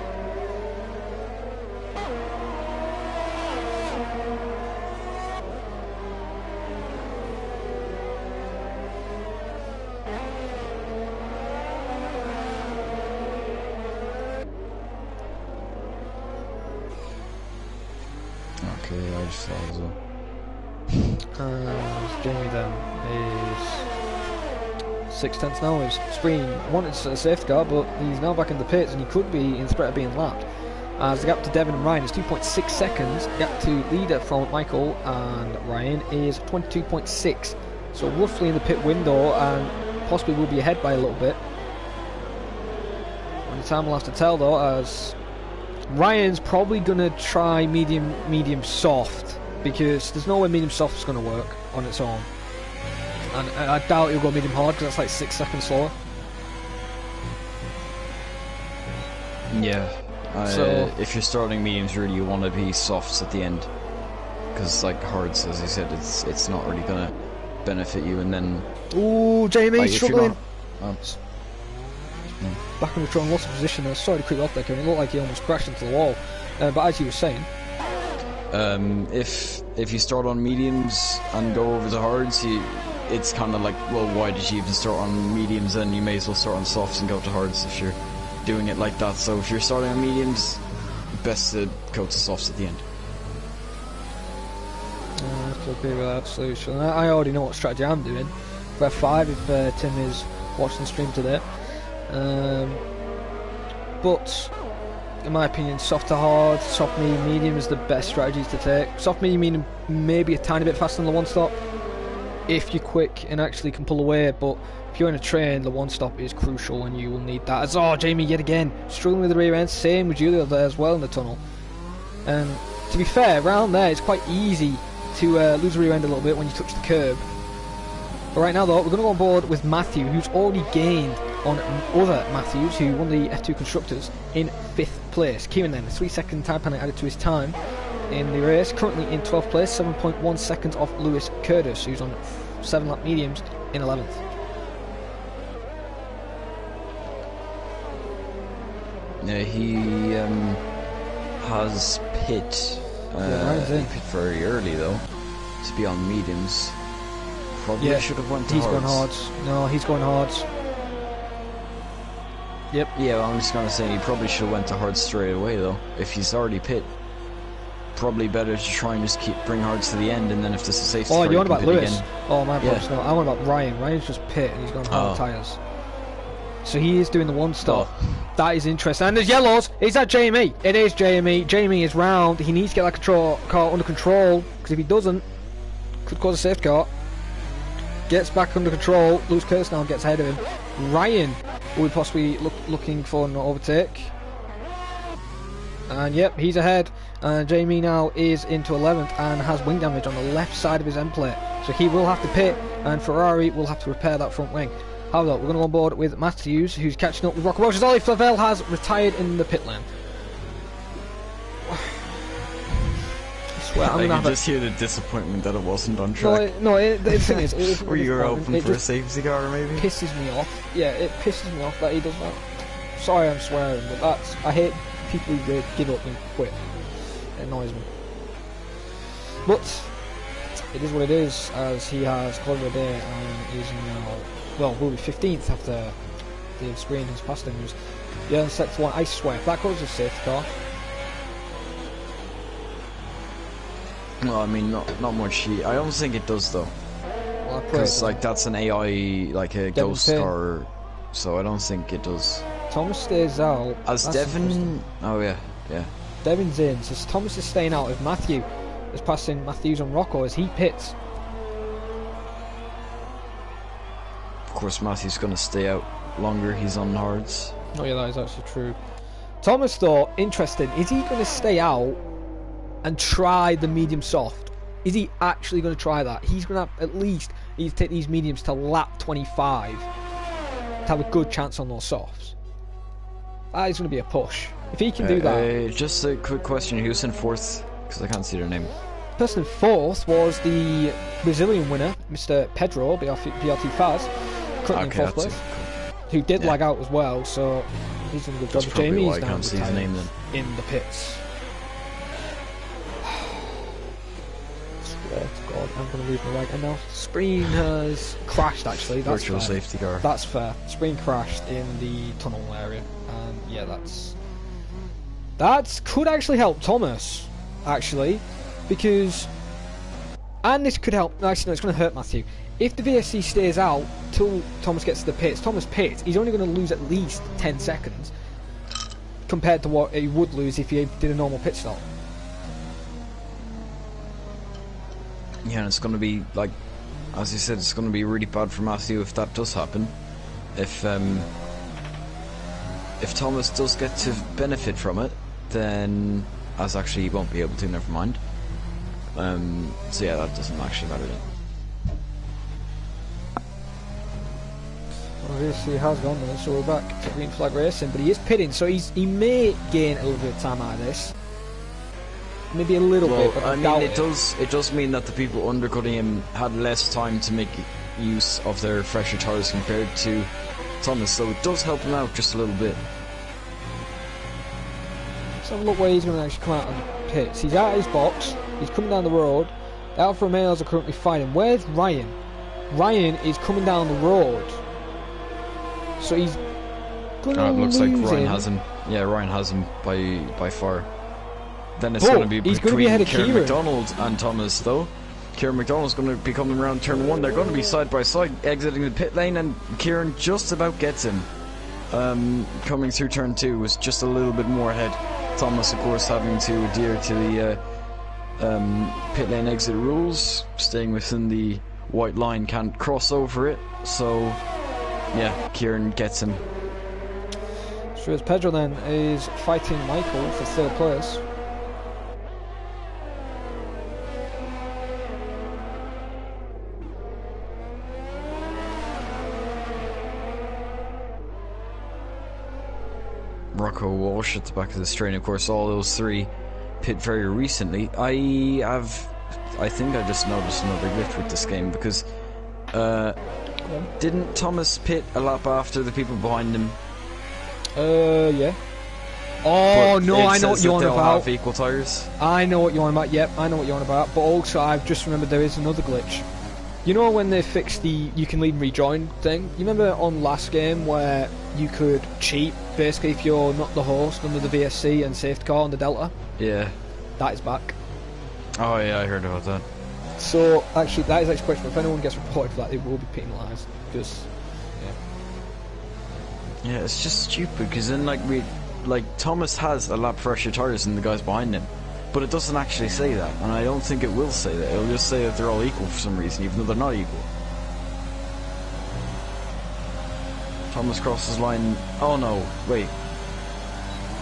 Okay, I just saw as well. Jamie then is 6 tenths now. Spreen wanted a safety car, but he's now back in the pits and he could be in threat of being lapped. As the gap to Devon and Ryan is 2.6 seconds, gap to leader from Michael and Ryan is 22.6. So roughly in the pit window and possibly will be ahead by a little bit. Only time will have to tell though, as Ryan's probably going to try medium soft, because there's no way medium soft is going to work on its own. And I doubt he'll go medium hard, because that's like 6 seconds slower. Yeah. So if you're starting mediums, really, you want to be softs at the end, because like hards, as I said, it's not really going to benefit you. And then, ooh, Jamie like, struggling. Oh. Back in the control, lost of position. I was sorry to creep off there, Kevin. It looked like he almost crashed into the wall. But as you were saying, if you start on mediums and go over to hards, it's kind of like, well, why did you even start on mediums? Then you may as well start on softs and go to hards if you're doing it like that. So if you're starting on mediums, best to go to softs at the end. I have to agree with that solution. I already know what strategy I'm doing for F5 if Tim is watching the stream today. But in my opinion, soft to hard, soft medium is the best strategies to take. Soft medium maybe a tiny bit faster than the one stop if you're quick and actually can pull away, but if you're in a train, the one stop is crucial and you will need that. As Jamie yet again struggling with the rear end, same with Julia there as well in the tunnel. And to be fair, around there it's quite easy to lose the rear end a little bit when you touch the curb. But right now though, we're going to go on board with Matthew, who's already gained on other Matthews, who won the F2 Constructors in 5th place. Kieran then, a 3-second time penalty added to his time in the race, currently in 12th place, 7.1 seconds off Lewis Curtis, who's on 7-lap mediums in 11th. Yeah, he has pit. He pit very early though to be on mediums. Probably should have went to hards. He's going hards. No, he's going hards. Yep. Yeah, well, I'm just gonna say he probably should have went to hards straight away though. If he's already pit, probably better to try and just bring hards to the end, and then if this is safety car, you want about Lewis? Again. Oh my gosh, no. I want about Ryan. Ryan's just pit and he's going hard tyres. So he is doing the one stop. That is interesting. And there's yellows. Is that JME? It is JME. JME is round. He needs to get that car under control, because if he doesn't, could cause a safety car. Gets back under control. Lewis Curtis now gets ahead of him. Ryan will be possibly looking for an overtake. And yep, he's ahead. And Jamie now is into 11th and has wing damage on the left side of his end plate. So he will have to pit, and Ferrari will have to repair that front wing. However, we're going to go on board with Matthews, who's catching up with Rocco Welch, as Ollie Flavel has retired in the pit lane. I swear, I'm going to just hear the disappointment that it wasn't on track. The thing is... Were you hoping for a safety car, maybe? It pisses me off. Yeah, it pisses me off that he does that. Sorry I'm swearing, but I hate people who give up and quit. It annoys me. But it is what it is, as he has called it a day and is now, well, will be 15th after the screen has passed him. Yeah, in sector 1, I swear, if that goes to safety car. Well, I mean, not much. I don't think it does though. Well, because like that's an AI, like a ghost car, so I don't think it does. Thomas stays out. As Devin, oh yeah. Devin's in, so Thomas is staying out. If Matthew is passing Matthews on Rocco as he pits. Of course, Matthew's going to stay out longer. He's on hards. Oh yeah, that is actually true. Thomas though, interesting. Is he going to stay out and try the medium soft? Is he actually going to try that? He's going to have at least need to take these mediums to lap 25 to have a good chance on those softs. That is going to be a push. If he can do that. Just a quick question: who's in 4th? Because I can't see their name. The person in 4th was the Brazilian winner, Mr. Pedro BRT Faz, currently in 4th place, who did lag out as well. So he's doing a good job. Jamie's now in the pits. Swear to God, I'm going to lose my leg. And now Spreen has crashed. Actually, that's virtual fair. Safety car. That's fair. Spreen crashed in the tunnel area, and yeah, that could actually help Thomas, actually, because, and this could help, actually no, it's going to hurt Matthew. If the VSC stays out till Thomas gets to the pits, Thomas pits, he's only going to lose at least 10 seconds compared to what he would lose if he did a normal pit stop. Yeah, and it's going to be, like, as you said, it's going to be really bad for Matthew if that does happen. If Thomas does get to benefit from it, then... As actually he won't be able to, never mind. So yeah, that doesn't actually matter then. Obviously he has gone there, so we're back to green flag racing, but he is pitting, so he may gain a little bit of time out of this. Maybe a little bit, but I mean, it does mean that the people undercutting him had less time to make use of their fresher tires compared to Thomas, so it does help him out just a little bit. Let's have a look where he's going to actually come out of the pits. He's out of his box, he's coming down the road. The Alfa Romeos are currently fighting. Where's Ryan? Ryan is coming down the road. So he's going to lose looks like Ryan him. has him. Yeah, Ryan has him by far. Then it's going to be he's between going to be ahead of Kieran Kieran McDonald and Thomas, though. Kieran McDonald's going to be coming around turn 1. They're going to be side by side, exiting the pit lane, and Kieran just about gets him. Coming through turn 2 was just a little bit more ahead. Thomas, of course, having to adhere to the pit lane exit rules, staying within the white line, can't cross over it. So, yeah, Kieran gets him. So as Pedro then is fighting Michael for 3rd place. Rocco Walsh at the back of the straight. Of course, all those 3 pit very recently. I think I just noticed another glitch with this game because didn't Thomas pit a lap after the people behind him? Yeah. Oh no, I know what you're on about. Have equal tires. I know what you're on about. Yep, I know what you're on about. But also, I've just remembered there is another glitch. You know when they fixed the you can leave and rejoin thing? You remember on last game where you could cheat, basically, if you're not the host under the VSC and safety car on the Delta? Yeah. That is back. Oh yeah, I heard about that. So, actually, that is actually questionable. If anyone gets reported for that, they will be penalised. Just, yeah. Yeah, it's just stupid, because then, Thomas has a lap fresher tyres than the guys behind him. But it doesn't actually say that, and I don't think it will say that. It'll just say that they're all equal for some reason, even though they're not equal. Thomas crosses line. Oh no, wait.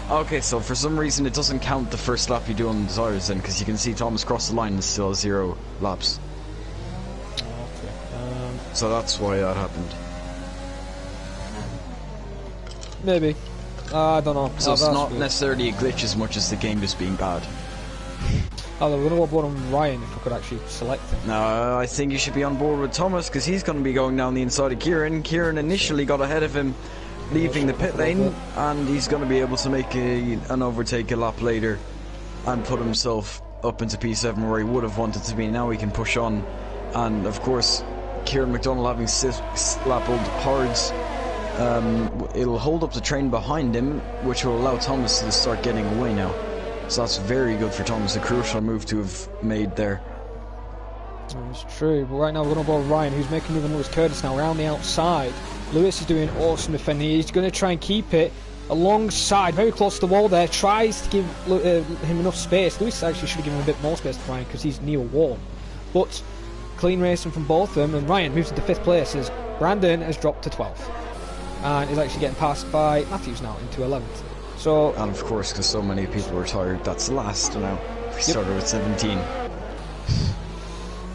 Okay, so for some reason it doesn't count the first lap you do on the tires then, because you can see Thomas cross the line and still has 0 laps. okay. So that's why that happened. Maybe. I don't know. So it's not necessarily a glitch as much as the game just being bad. Oh, we're going to go on Ryan if we could actually select him. No, I think you should be on board with Thomas because he's going to be going down the inside of Kieran. Kieran initially got ahead of him leaving the pit lane, and he's going to be able to make an overtake a lap later and put himself up into P7 where he would have wanted to be. Now he can push on, and of course Kieran McDonald having 6 lap old hards, it'll hold up the train behind him, which will allow Thomas to start getting away now. So that's very good for Thomas, a crucial move to have made there. It's true, but right now we're going to go Ryan, who's making move on Lewis Curtis now around the outside. Lewis is doing awesome defending. He's going to try and keep it alongside, very close to the wall there, tries to give him enough space. Lewis actually should have given him a bit more space to Ryan because he's near a wall. But clean racing from both of them, and Ryan moves into 5th place as Brandon has dropped to 12th. And is actually getting passed by Matthews now into 11th. So, and of course, because so many people were tired, that's last now. We started with 17.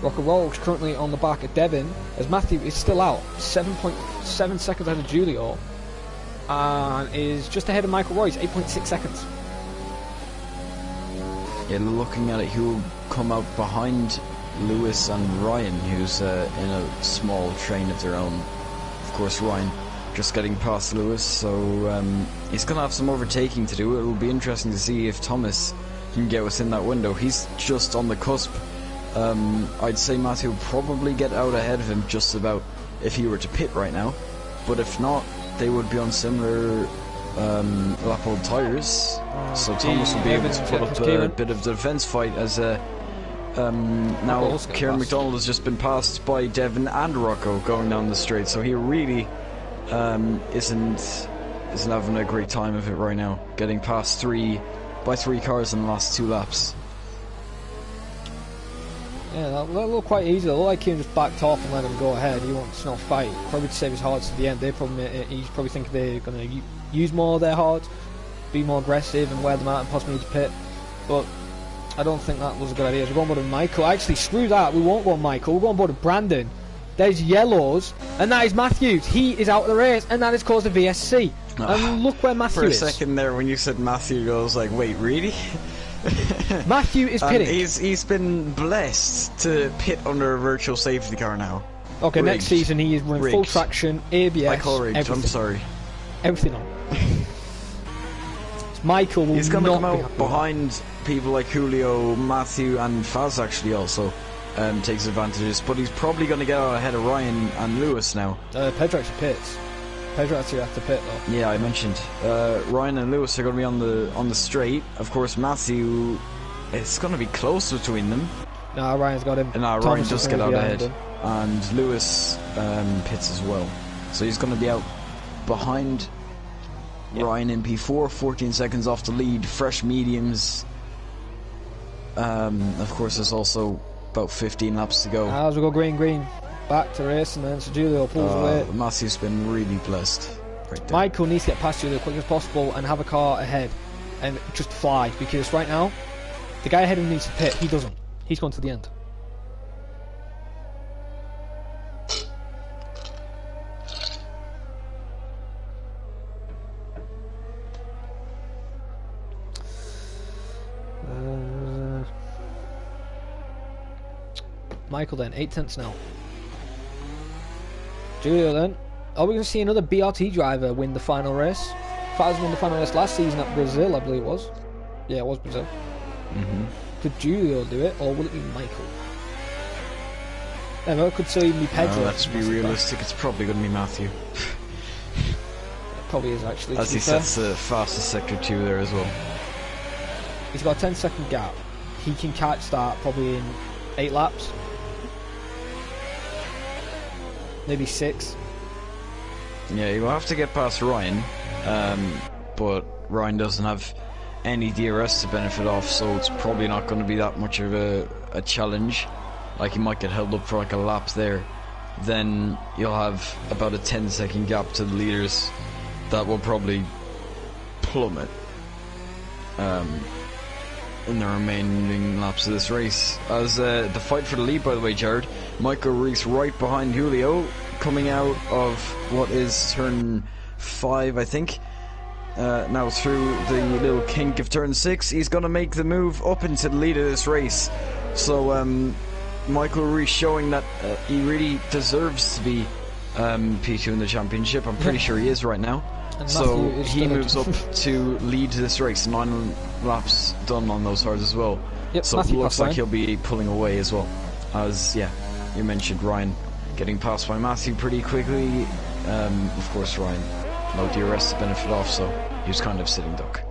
Rock and Roll's currently on the back of Devin, as Matthew is still out, 7.7 seconds ahead of Julio, and is just ahead of Michael Royce, 8.6 seconds. Yeah, looking at it, he will come out behind Lewis and Ryan, who's in a small train of their own. Of course, Ryan just getting past Lewis, so he's going to have some overtaking to do. It will be interesting to see if Thomas can get within that window. He's just on the cusp. I'd say Matthew will probably get out ahead of him just about if he were to pit right now, but if not, they would be on similar lap old tyres, so Thomas will be able to put up a bit of the defence fight as now Kieran McDonald has just been passed by Devin and Rocco going down the straight, so he really isn't having a great time of it right now, getting past by three cars in the last 2 laps. Yeah, that looked quite easy. It looked like he just backed off and let him go ahead. He wants to not fight, probably to save his hards to the end. He's probably thinking they're going to use more of their hards. be more aggressive and wear them out and possibly need to pit. But I don't think that was a good idea. So we're going board with Michael. Actually, screw that. We won't go on Michael. We're going board with Brandon. There's yellows, and that is Matthews. He is out of the race, and that has caused a VSC. And look where Matthew is. For a second there, when you said Matthew, I was like, wait, really? Matthew is pitting. He's been blessed to pit under a virtual safety car now. Okay, Rigged. next season he is running full traction, ABS, I call rigged, everything. I'm sorry. Everything on. Michael will He's going to not come out be happy behind people like Julio, Matthew, and Faz actually also takes advantages, but he's probably going to get out ahead of Ryan and Lewis now. Pedro actually pits. Pedro actually has to pit though. Yeah, I mentioned Ryan and Lewis are going to be on the straight. Of course, Matthew, it's going to be close between them. No, Ryan's got him. And Ryan does get out ahead, and Lewis pits as well. So he's going to be out behind Ryan in P4, 14 seconds off the lead. Fresh mediums. Of course, there's also about 15 laps to go. As we go green, back to race, and then Julio pulls away. Matthew's been really blessed right there. Michael needs to get past Julio as quick as possible and have a car ahead and just fly, because right now the guy ahead of him needs to pit. He doesn't. He's gone to the end. Michael then, 8/10 now. Julio then. Are we going to see another BRT driver win the final race? Faz won the final race last season at Brazil, I believe it was. Yeah, it was Brazil. Could Julio do it, or will it be Michael? Yeah, it could still even be Pedro. Let's be realistic, it's probably going to be Matthew. It probably is actually. As he sets the fastest sector 2 there as well. He's got a 10-second gap. He can catch that probably in 8 laps. Maybe 6. Yeah, you'll have to get past Ryan, but Ryan doesn't have any DRS to benefit off, so it's probably not going to be that much of a challenge. Like, he might get held up for like a lap there. Then you'll have about a 10-second gap to the leaders that will probably plummet in the remaining laps of this race. As the fight for the lead, by the way, Jared, Michael Reese right behind Julio, coming out of what is turn 5, I think. Now through the little kink of turn 6, he's going to make the move up into the lead of this race. So Michael Reese showing that he really deserves to be P2 in the championship. I'm pretty sure he is right now. So he moves up to lead this race. 9 laps done on those hards as well. Yep, so Matthew it looks like he'll be pulling away as well. As, yeah, you mentioned Ryan getting passed by Matthew pretty quickly. Of course, Ryan, no DRS to benefit off, so he was kind of sitting duck.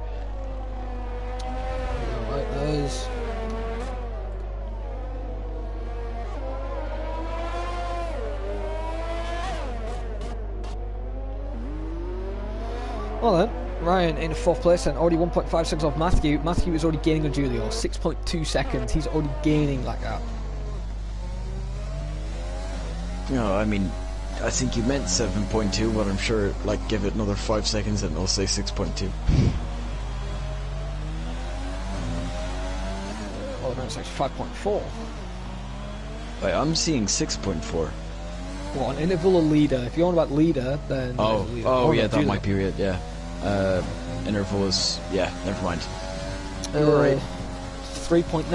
Alright, those. Well then, Ryan in 4th place and already 1.5 seconds off Matthew. Matthew is already gaining on Julio, 6.2 seconds. He's already gaining like that. No, I mean, I think you meant 7.2, but I'm sure, like, give it another 5 seconds and it'll say 6.2. Oh no, it's actually 5.4. Wait, I'm seeing 6.4. What, an interval or leader? If you're on about leader, then... Oh yeah, that might be it, yeah. Interval is... yeah, never mind. Right. 3.9.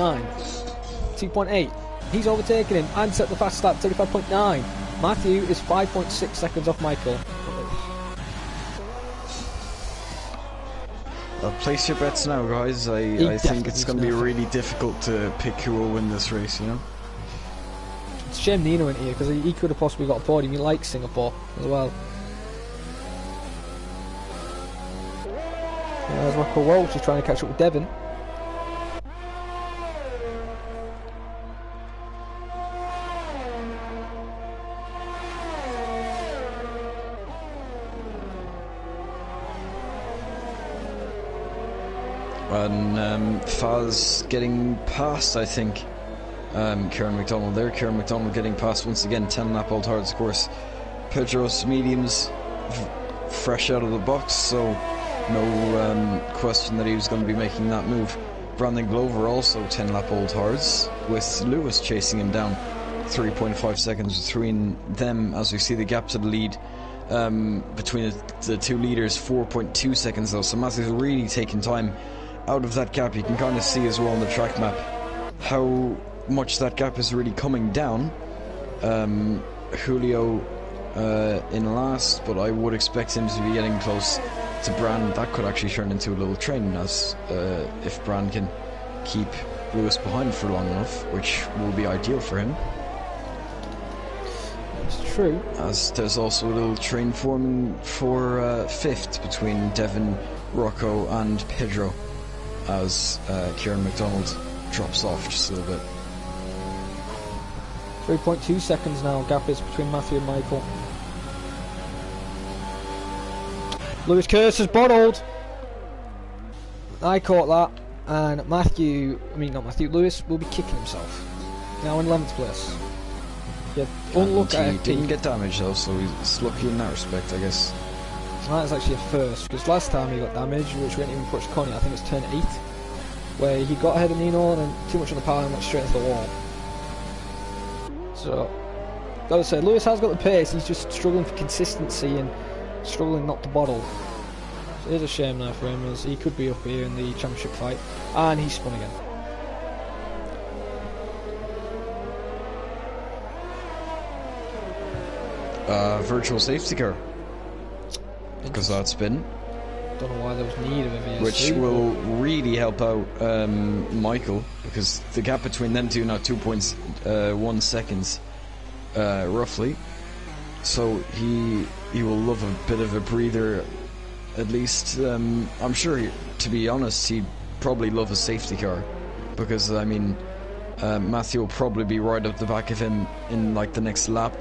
2.8. He's overtaken him and set the fastest lap, 35.9. Matthew is 5.6 seconds off Michael. Place your bets now, guys. I think it's going to be really difficult to pick who will win this race, you know? It's a shame Nino went here, because he could have possibly got a podium. He likes Singapore as well. There's Rocco Welch, he's trying to catch up with Devon. And Faz getting past, I think, Kieran McDonald there. Kieran McDonald getting past once again. 10 lap old hards, of course. Pedro's mediums fresh out of the box, so No question that he was going to be making that move. Brandon Glover also 10-lap old hards, with Lewis chasing him down. 3.5 seconds between them, as we see the gap to the lead between the two leaders, 4.2 seconds though. So Matthew's really taking time out of that gap. You can kind of see as well on the track map how much that gap is really coming down. Julio in last, but I would expect him to be getting close to Brand. That could actually turn into a little train, as if Brand can keep Lewis behind for long enough, which will be ideal for him. It's true. As there's also a little train forming for fifth between Devin, Rocco and Pedro, as Kieran McDonald drops off just a little bit. 3.2 seconds now gap is between Matthew and Michael. Lewis Curse has bottled. I caught that, and Lewis will be kicking himself. Now in 11th place. Yeah, he didn't get damaged though, so he's lucky in that respect, I guess. That's actually a first, because last time he got damaged, which went even pushed Connie, I think it was turn 8, where he got ahead of Nino and then too much on the power and went straight into the wall. So, gotta say, Lewis has got the pace, he's just struggling for consistency and struggling not to bottle. So it is a shame now for him, as he could be up here in the championship fight. And he spun again. Virtual safety car, because that's been. Don't know why there was need of a VSC, which will really help out Michael, because the gap between them two now 2.1 seconds roughly. So he will love a bit of a breather, at least. I'm sure, to be honest, he'd probably love a safety car, because I mean Matthew will probably be right up the back of him in like the next lap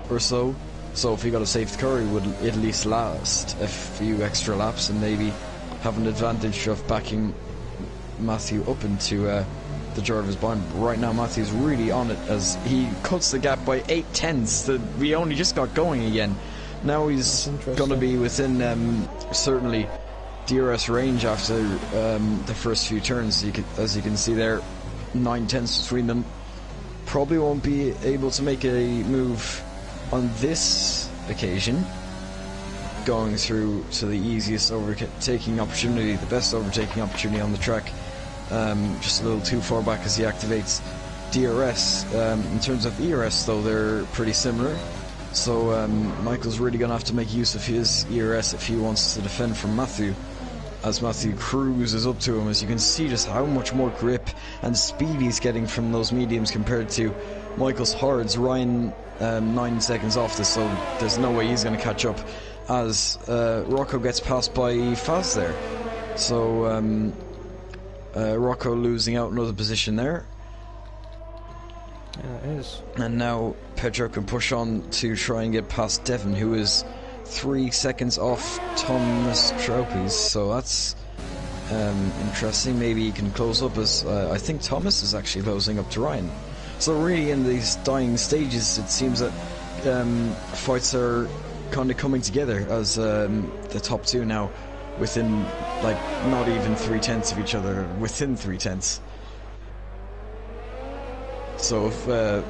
or so. So if he got a safety car, he would at least last a few extra laps and maybe have an advantage of backing Matthew up into the driver's behind. Right now Matthew's really on it, as he cuts the gap by 0.8. That we only just got going again. Now he's going to be within certainly DRS range after the first few turns. As you can see there, 0.9 between them. Probably won't be able to make a move on this occasion, going through to the easiest overtaking opportunity, the best overtaking opportunity on the track. Just a little too far back as he activates DRS. In terms of ERS though, they're pretty similar, so Michael's really going to have to make use of his ERS if he wants to defend from Matthew, as Matthew cruises up to him. As you can see just how much more grip and speed he's getting from those mediums compared to Michael's hards. Ryan 9 seconds off this, so there's no way he's going to catch up, as Rocco gets passed by Faz there. So Rocco losing out another position there. Yeah, it is. And now Pedro can push on to try and get past Devon, who is 3 seconds off Thomas Tropes. So that's interesting. Maybe he can close up, as I think Thomas is actually closing up to Ryan. So really in these dying stages, it seems that fights are kind of coming together, as the top two now within like not even 0.3 of each other, within 0.3. So if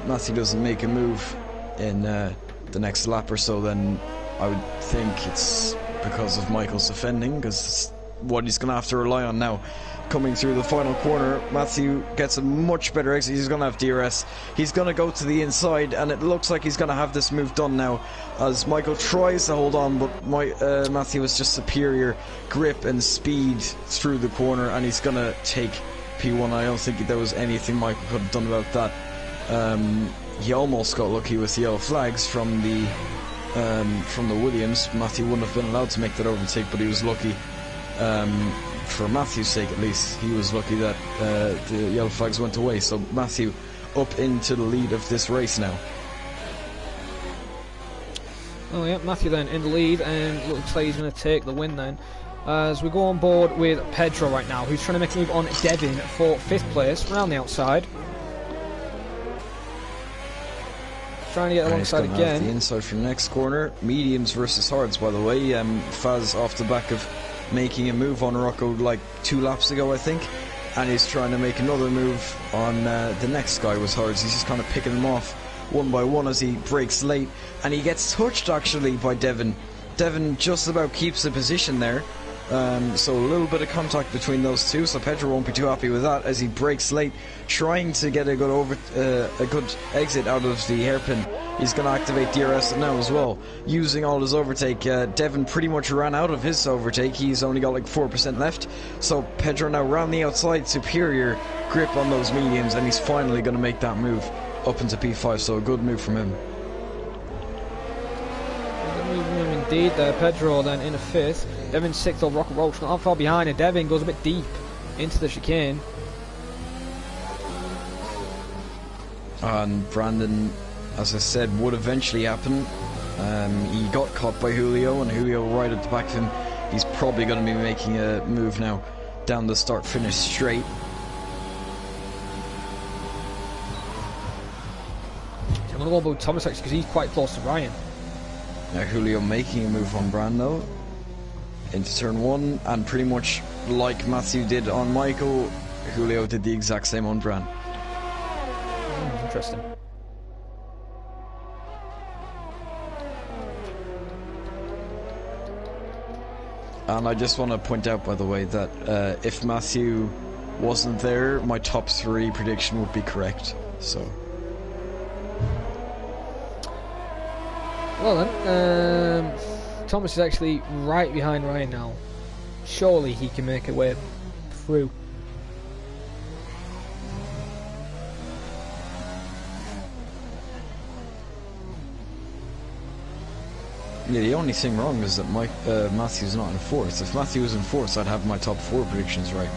Matthew doesn't make a move in the next lap or so, then I would think it's because of Michael's defending, because it's what he's going to have to rely on now. Coming through the final corner, Matthew gets a much better exit. He's going to have DRS. He's going to go to the inside, and it looks like he's going to have this move done now, as Michael tries to hold on, but Matthew has just superior grip and speed through the corner, and he's going to take P1. I don't think there was anything Michael could have done about that. He almost got lucky with the yellow flags from the Williams. Matthew wouldn't have been allowed to make that overtake, but he was lucky. For Matthew's sake at least, he was lucky that the yellow flags went away. So Matthew up into the lead of this race now. Oh yeah, Matthew then in the lead, and looks like he's going to take the win then, as we go on board with Pedro right now, who's trying to make a move on Devin for 5th place around the outside. Trying to get alongside again. The inside for the next corner. Mediums versus hards, by the way. Faz off the back of making a move on Rocco like 2 laps ago, I think, and he's trying to make another move on the next guy was hard. He's just kind of picking them off one by one as he breaks late, and he gets touched actually by Devon. Devon just about keeps the position there. So a little bit of contact between those two, so Pedro won't be too happy with that as he breaks late, trying to get a good exit out of the hairpin. He's going to activate DRS now as well, using all his overtake. Devon pretty much ran out of his overtake. He's only got like 4% left, so Pedro now round the outside, superior grip on those mediums, and he's finally going to make that move up into P5, so a good move from him. Indeed, Pedro then in a 5th. Devin 6th over Rocket Roach, not far behind, and Devin goes a bit deep into the chicane. And Brandon, as I said, would eventually happen. He got caught by Julio, and Julio right at the back of him. He's probably going to be making a move now down the start-finish straight. I'm going to go about Thomas actually, because he's quite close to Ryan. Now Julio making a move on Brando into turn 1, and pretty much like Matthew did on Michael, Julio did the exact same on Bran. Interesting. And I just want to point out, by the way, that if Matthew wasn't there, my top 3 prediction would be correct. So. Well then, Thomas is actually right behind Ryan now. Surely he can make a way through. Yeah, the only thing wrong is that Matthew's not in 4th. If Matthew was in 4th, I'd have my top 4 predictions right.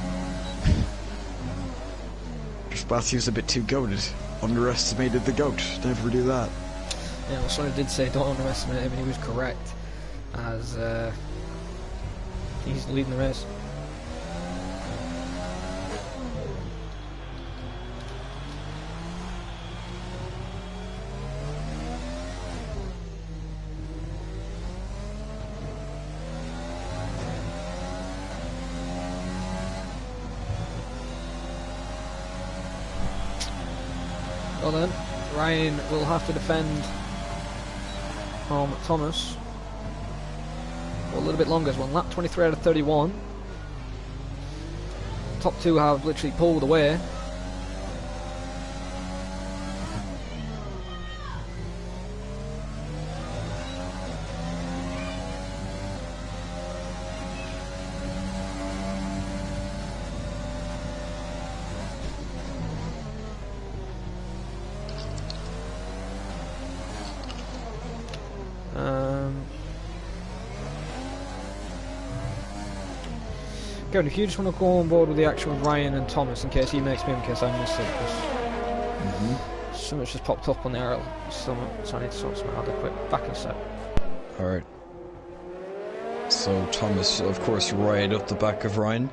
If Matthew's a bit too goated, underestimated the goat. Never do that. Yeah, well, someone did say don't underestimate him, and he was correct, as he's leading the race. Well then, Ryan will have to defend from Thomas for a little bit longer as well. Lap 23 out of 31. Top 2 have literally pulled away. Kevin, if you just want to go on board with the action with Ryan and Thomas in case he makes me, in case I miss it, so much just popped up on the IRL, so I need to sort something out quick. Back in a sec. Alright. So Thomas, of course, right up the back of Ryan.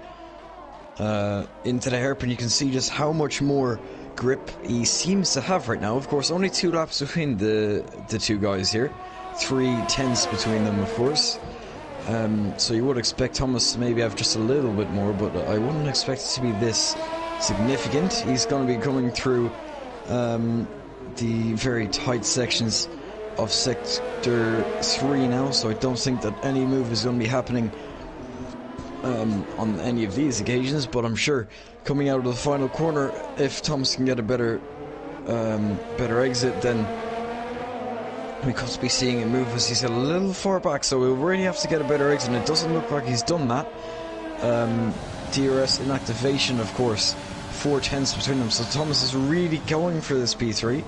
Into the hairpin, you can see just how much more grip he seems to have right now. Of course, only 2 laps between the 2 guys here. 3/10 between them, of course. So you would expect Thomas to maybe have just a little bit more, but I wouldn't expect it to be this significant. He's going to be coming through the very tight sections of Sector 3 now, so I don't think that any move is going to be happening on any of these occasions, but I'm sure coming out of the final corner, if Thomas can get a better exit, then we could be seeing a move as he's a little far back, so we'll really have to get a better exit, and it doesn't look like he's done that. DRS inactivation, of course, 4/10 between them, so Thomas is really going for this P3.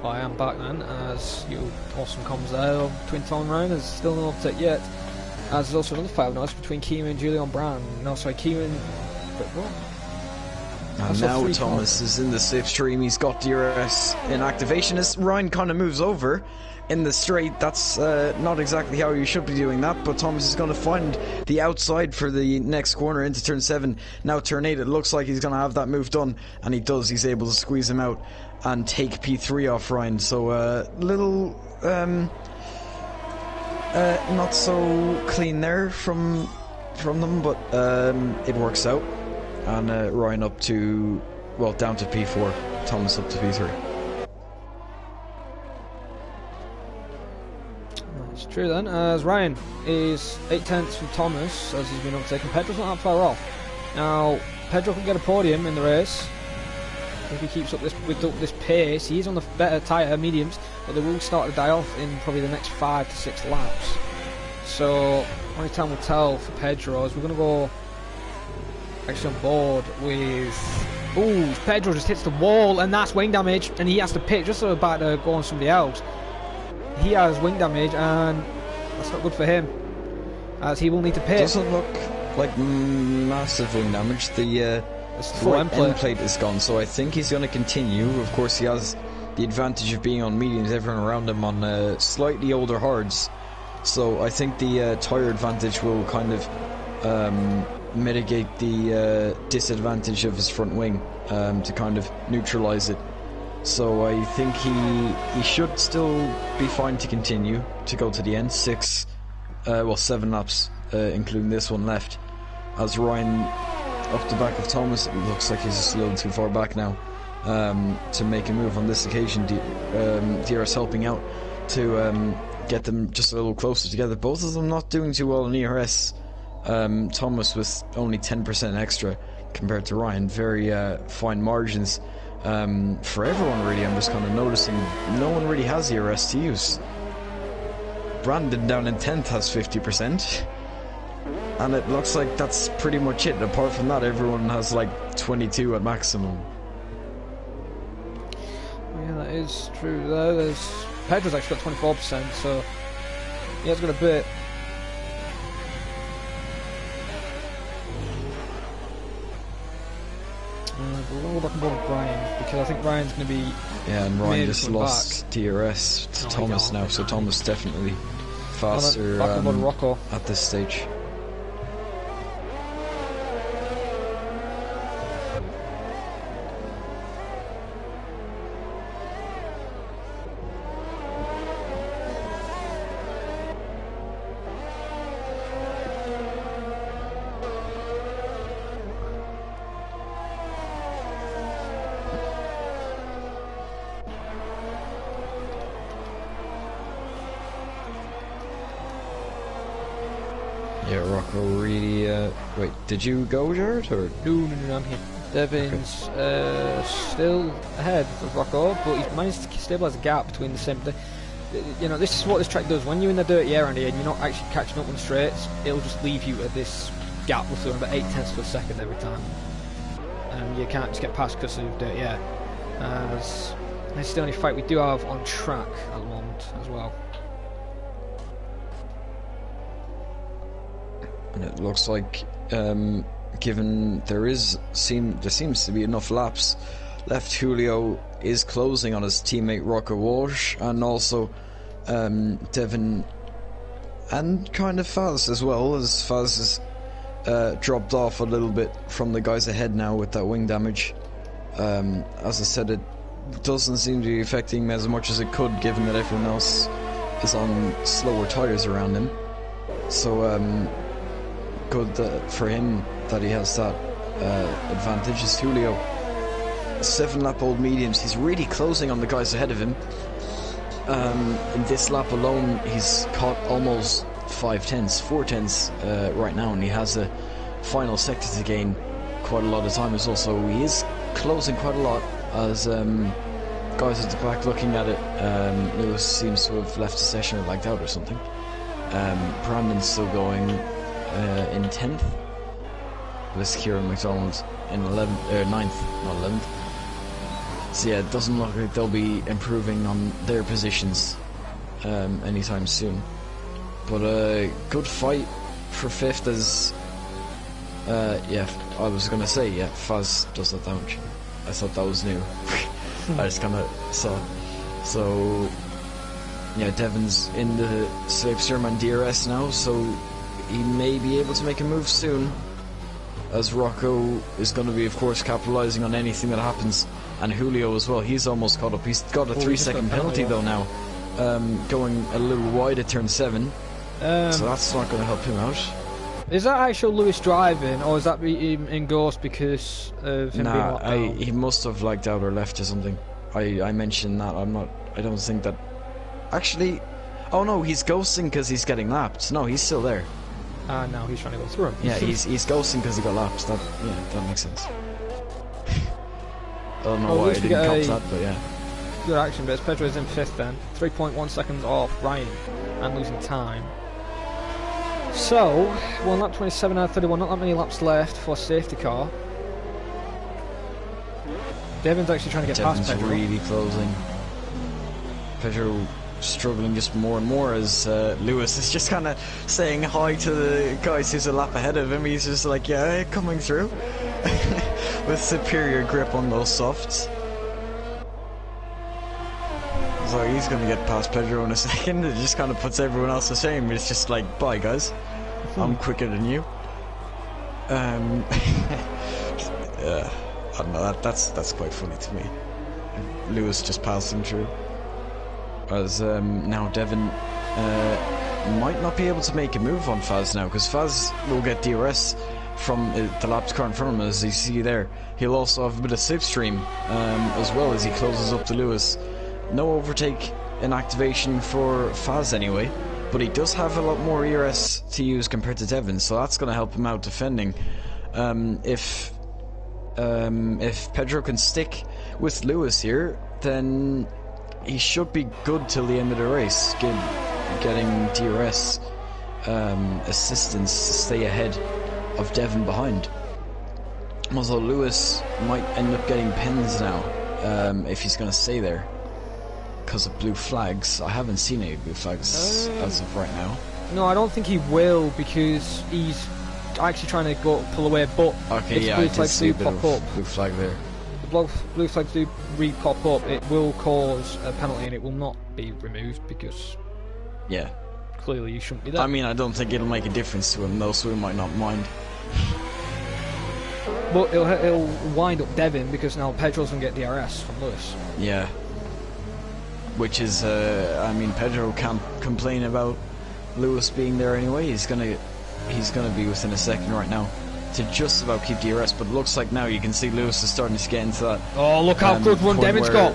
I am back then, as you awesome comms there between Tom and Ryan. There's still no update yet, as there's also another 5 noise between Keeman and Julian Brown. No, sorry, Keeman. But what? And now Thomas is in the slipstream. He's got DRS in activation as Ryan kind of moves over in the straight. That's not exactly how you should be doing that, but Thomas is going to find the outside for the next corner into turn 7. Now turn 8, it looks like he's going to have that move done, and he does. He's able to squeeze him out and take P3 off Ryan. So little Not so clean there from them, but it works out. And Ryan up to, well, down to P4, Thomas up to P3. That's true then, as Ryan is 8 tenths from Thomas as he's been overtaken. Pedro's not that far off. Now, Pedro can get a podium in the race if he keeps up this pace. He's on the better tyre mediums, but they will start to die off in probably the next 5 to 6 laps. So only time will tell for Pedro, as we're going to go actually on board with... Ooh, Pedro just hits the wall, and that's wing damage, and he has to pit just about to go on somebody else. He has wing damage, and that's not good for him, as he will need to pit. Doesn't look like massive wing damage. The right end plate is gone, so I think he's going to continue. Of course, he has the advantage of being on mediums, everyone around him on slightly older hards. So I think the tyre advantage will kind of mitigate the disadvantage of his front wing to kind of neutralise it. So I think he should still be fine to continue to go to the end. 7 laps, including this one left. As Ryan up the back of Thomas, it looks like he's just a little too far back now to make a move on this occasion. DRS helping out to get them just a little closer together. Both of them not doing too well in ERS. Thomas with only 10% extra compared to Ryan. Very fine margins for everyone really. I'm just kind of noticing no one really has ERS to use. Brandon down in 10th has 50%, and it looks like that's pretty much it. Apart from that, everyone has like 22 at maximum. Yeah, that is true though. Pedro's actually got 24%, so he has got a bit. We'll go back and go with Brian, because I think Ryan's going to be... Yeah, and Ryan just lost DRS to Thomas now, so Thomas definitely faster at this stage. Yeah, Rocco really... wait, did you go, Jared? Or? No, I'm here. Devin's still ahead of Rocco, but he's managed to stabilise the gap between the same... You know, this is what this track does. When you're in the dirty air, Andy, and you're not actually catching up on straights, it'll just leave you at this gap with about 8 tenths of a second every time. And you can't just get past because of dirty air. As this is the only fight we do have on track at the moment as well. And it looks like, given there seems to be enough laps left, Julio is closing on his teammate Rocco Walsh, and also Devin and kind of Faz as well, as Faz has dropped off a little bit from the guys ahead now with that wing damage. As I said, it doesn't seem to be affecting him as much as it could, given that everyone else is on slower tyres around him. So good for him that he has that advantage. Is Julio 7-lap-old mediums? He's really closing on the guys ahead of him. In this lap alone, he's caught almost 4 tenths right now, and he has a final sector to gain quite a lot of time as well. So he is closing quite a lot. As guys at the back looking at it, Lewis seems to have left the session or lagged out or something. Brandon's still going in 10th, with Kieran McDonald in 9th, not 11th. So yeah, it doesn't look like they'll be improving on their positions anytime soon. But a good fight for 5th, as yeah, I was gonna say, yeah, Faz does that damage. I thought that was new. I just kinda saw. So yeah, Devin's in the Slipstream and DRS now, so he may be able to make a move soon, as Rocco is going to be, of course, capitalising on anything that happens, and Julio as well. He's almost caught up. He's got a 3-second penalty though now, going a little wide at turn 7, So that's not going to help him out. Is that actual Lewis driving, or is that him in Ghost because of him being locked down? He must have lagged out or left or something. I mentioned that. I don't think that. Actually, oh no, he's ghosting because he's getting lapped. No, he's still there. No, he's trying to go through him. Yeah, he's ghosting because he got lapped. That makes sense. I don't know why I didn't cop that, but yeah. Good action, but Pedro is in 5th then. 3.1 seconds off Ryan and losing time. So, 1 lap 27 out of 31, not that many laps left for safety car. Devon's actually trying to get past Pedro. Really closing. Pedro struggling just more and more as Lewis is just kind of saying hi to the guys who's a lap ahead of him. He's just like, yeah, coming through. With superior grip on those softs. So he's going to get past Pedro in a second. It just kind of puts everyone else to shame. It's just like, bye guys, I'm quicker than you. I don't know, that's quite funny to me. Lewis just passing through. As now Devon might not be able to make a move on Faz now, because Faz will get DRS from the lapped car in front of him, as you see there. He'll also have a bit of slipstream as well as he closes up to Lewis. No overtake in activation for Faz anyway, but he does have a lot more ERS to use compared to Devon, so that's going to help him out defending. If Pedro can stick with Lewis here, then he should be good till the end of the race, getting DRS assistance to stay ahead of Devon behind. Although Lewis might end up getting pins now if he's going to stay there because of blue flags. I haven't seen any blue flags as of right now. No, I don't think he will, because he's actually trying to pull away, but okay, yeah, blue flags do pop up. Blue flag there. The blue flags do re-pop up. It will cause a penalty and it will not be removed, because clearly you shouldn't be there. I mean, I don't think it'll make a difference to him though, so he might not mind. But it'll wind up Devon, because now Pedro's going to get DRS from Lewis. Yeah. Which is, I mean, Pedro can't complain about Lewis being there anyway. He's gonna be within a second right now to just about keep DRS, but it looks like now you can see Lewis is starting to get into that. Oh, look how good run Devon's got.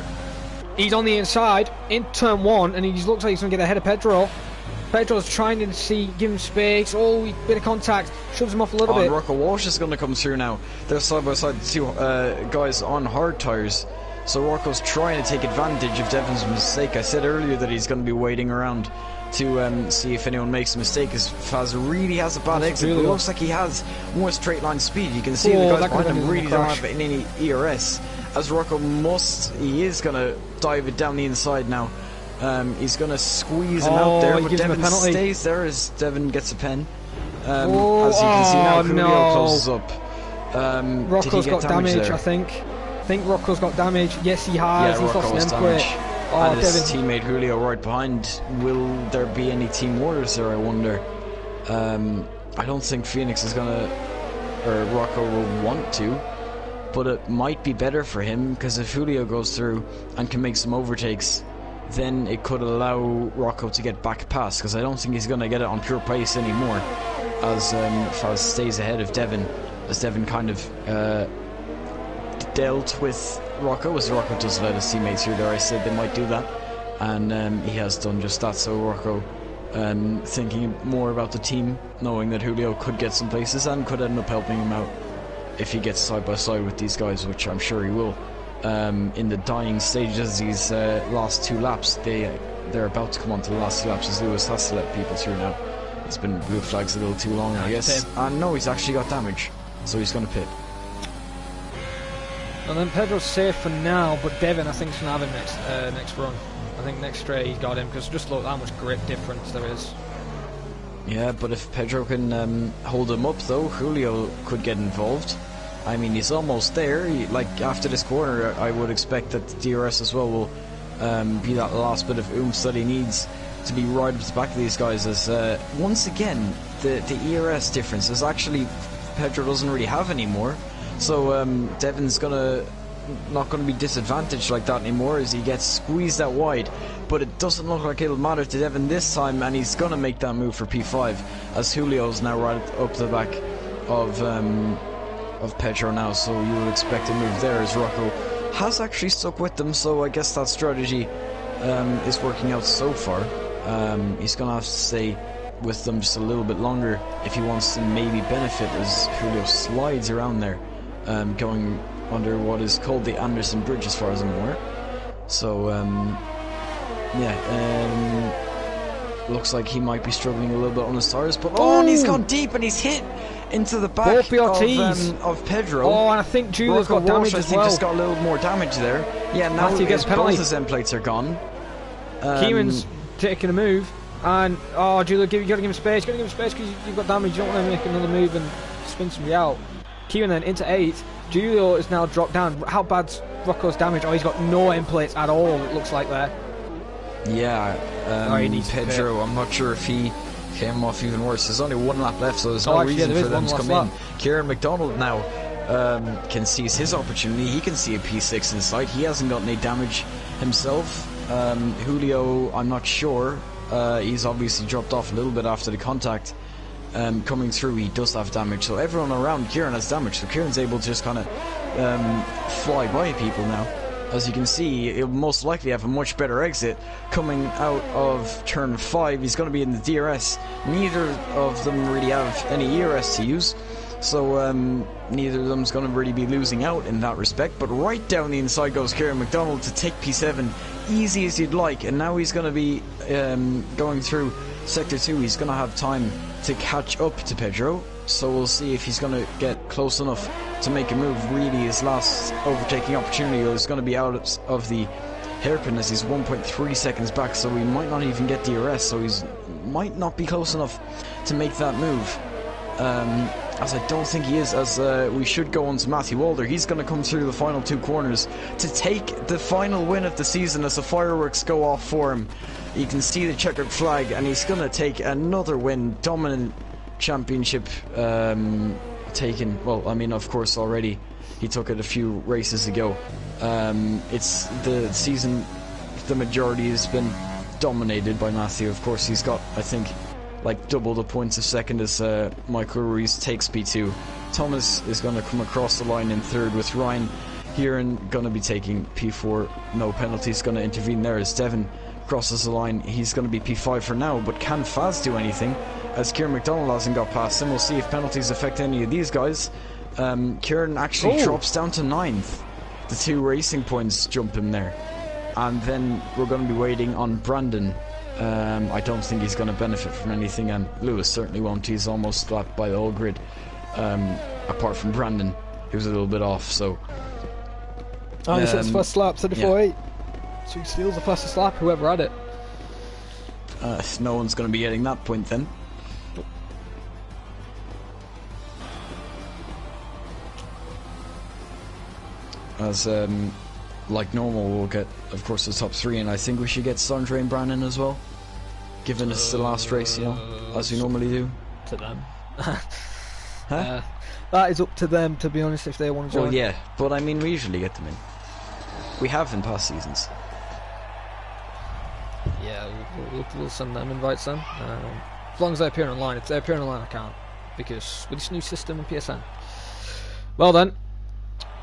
He's on the inside in turn 1, and he looks like he's going to get ahead of Pedro. Pedro's trying to give him space. Oh, bit of contact, shoves him off a little bit. Rocco Walsh is going to come through now. They're side by side, the two guys on hard tyres. So Rocco's trying to take advantage of Devon's mistake. I said earlier that he's going to be waiting around to see if anyone makes a mistake, as Faz really has a bad exit. Really, but it looks like he has more straight line speed. You can see the guys behind him really don't have any ERS. As Rocco he is going to dive it down the inside now. He's going to squeeze him out there, but Devon stays there as Devon gets a pen. As you can see now, Julio closes up. Rocco's got damage, I think. I think Rocco's got damage. Yes, he has. Yeah, he's lost an damage. And his teammate Julio right behind. Will there be any team wars there, I wonder? I don't think Phoenix is gonna, or Rocco will want to, but it might be better for him, because if Julio goes through and can make some overtakes, then it could allow Rocco to get back past, because I don't think he's gonna get it on pure pace anymore, as Faz stays ahead of Devon, as Devon kind of dealt with Rocco, as Rocco does let his teammates through there. I said they might do that, and he has done just that. So Rocco thinking more about the team, knowing that Julio could get some places and could end up helping him out if he gets side by side with these guys, which I'm sure he will. In the dying stages, these last 2 laps, they're about to come on to the last 2 laps, as Lewis has to let people through now. It's been blue flags a little too long, I guess. And no, he's actually got damage, so he's going to pit. And then Pedro's safe for now, but Devon, I think, is going to have him next run. I think next straight he's got him, because just look how much grip difference there is. Yeah, but if Pedro can hold him up, though, Julio could get involved. I mean, he's almost there. Like, after this corner, I would expect that the DRS as well will be that last bit of oomph that he needs to be right up the back of these guys. As once again, the ERS difference is actually Pedro doesn't really have anymore. So Devon's gonna not going to be disadvantaged like that anymore as he gets squeezed out wide. But it doesn't look like it'll matter to Devin this time, and he's going to make that move for P5 as Julio's now right up the back of Pedro now. So you would expect a move there as Rocco has actually stuck with them. So I guess that strategy is working out so far. He's going to have to stay with them just a little bit longer if he wants to maybe benefit as Julio slides around there, going under what is called the Anderson Bridge as far as I'm aware. So looks like he might be struggling a little bit on the stars, but and he's gone deep and he's hit into the back of Pedro. Oh, and I think Julio's got damage as well. I think just got a little more damage there. Yeah, now Matthew gets penalty. Both his end plates are gone. Kieran's taking a move, and Julio, you got to give him space. Because you've got damage. You don't want to make another move and spin somebody out. Kieran then into 8. Julio is now dropped down. How bad's Rocco's damage? Oh, he's got no end plates at all. It looks like there. Yeah, Pedro, I'm not sure if he came off even worse. There's only 1 lap left, so there's no reason for them to come in. Kieran McDonald now can seize his opportunity. He can see a P6 in sight. He hasn't got any damage himself. Julio, I'm not sure. He's obviously dropped off a little bit after the contact. Coming through, he does have damage. So everyone around Kieran has damage. So Kieran's able to just kind of fly by people now. As you can see, he'll most likely have a much better exit coming out of turn 5. He's going to be in the DRS. Neither of them really have any ERS to use, so neither of them's going to really be losing out in that respect. But right down the inside goes Kieran McDonald to take P7, easy as you'd like, and now he's going to be going through Sector 2. He's going to have time to catch up to Pedro, so we'll see if he's going to get close enough to make a move. Really, his last overtaking opportunity is going to be out of the hairpin as he's 1.3 seconds back, so he might not even get DRS, so he's might not be close enough to make that move. As I don't think he is, as we should go on to Matthew Walder. He's going to come through the final 2 corners to take the final win of the season as the fireworks go off for him. You can see the checkered flag, and he's going to take another win. Dominant championship taken. Well, I mean, of course, already he took it a few races ago. It's the season, the majority has been dominated by Matthew. Of course, he's got, I think, like double the points a second as Michael Ruiz takes P2. Thomas is going to come across the line in 3rd, with Ryan here and going to be taking P4. No penalties going to intervene there as Devin crosses the line. He's going to be P5 for now, but can Faz do anything as Kieran McDonald hasn't got past him? We'll see if penalties affect any of these guys. Kieran actually drops down to 9th. The 2 racing points jump him there, and then we're going to be waiting on Brandon. I don't think he's going to benefit from anything, and Lewis certainly won't. He's almost slapped by the whole grid, apart from Brandon, who's a little bit off. So he sits first slap, 34.8. So he steals the fastest slap, whoever had it. No one's going to be getting that point then. As like normal, we'll get, of course, the top 3, and I think we should get Sandra and Brandon as well, given it's the last race, you know, as we normally do. To them. Huh? That is up to them, to be honest, if they want to join. Well, yeah, but I mean, we usually get them in. We have in past seasons. Yeah, we'll send them invites then. As long as they appear online. If they appear online, I can't, because with this new system on PSN. Well then,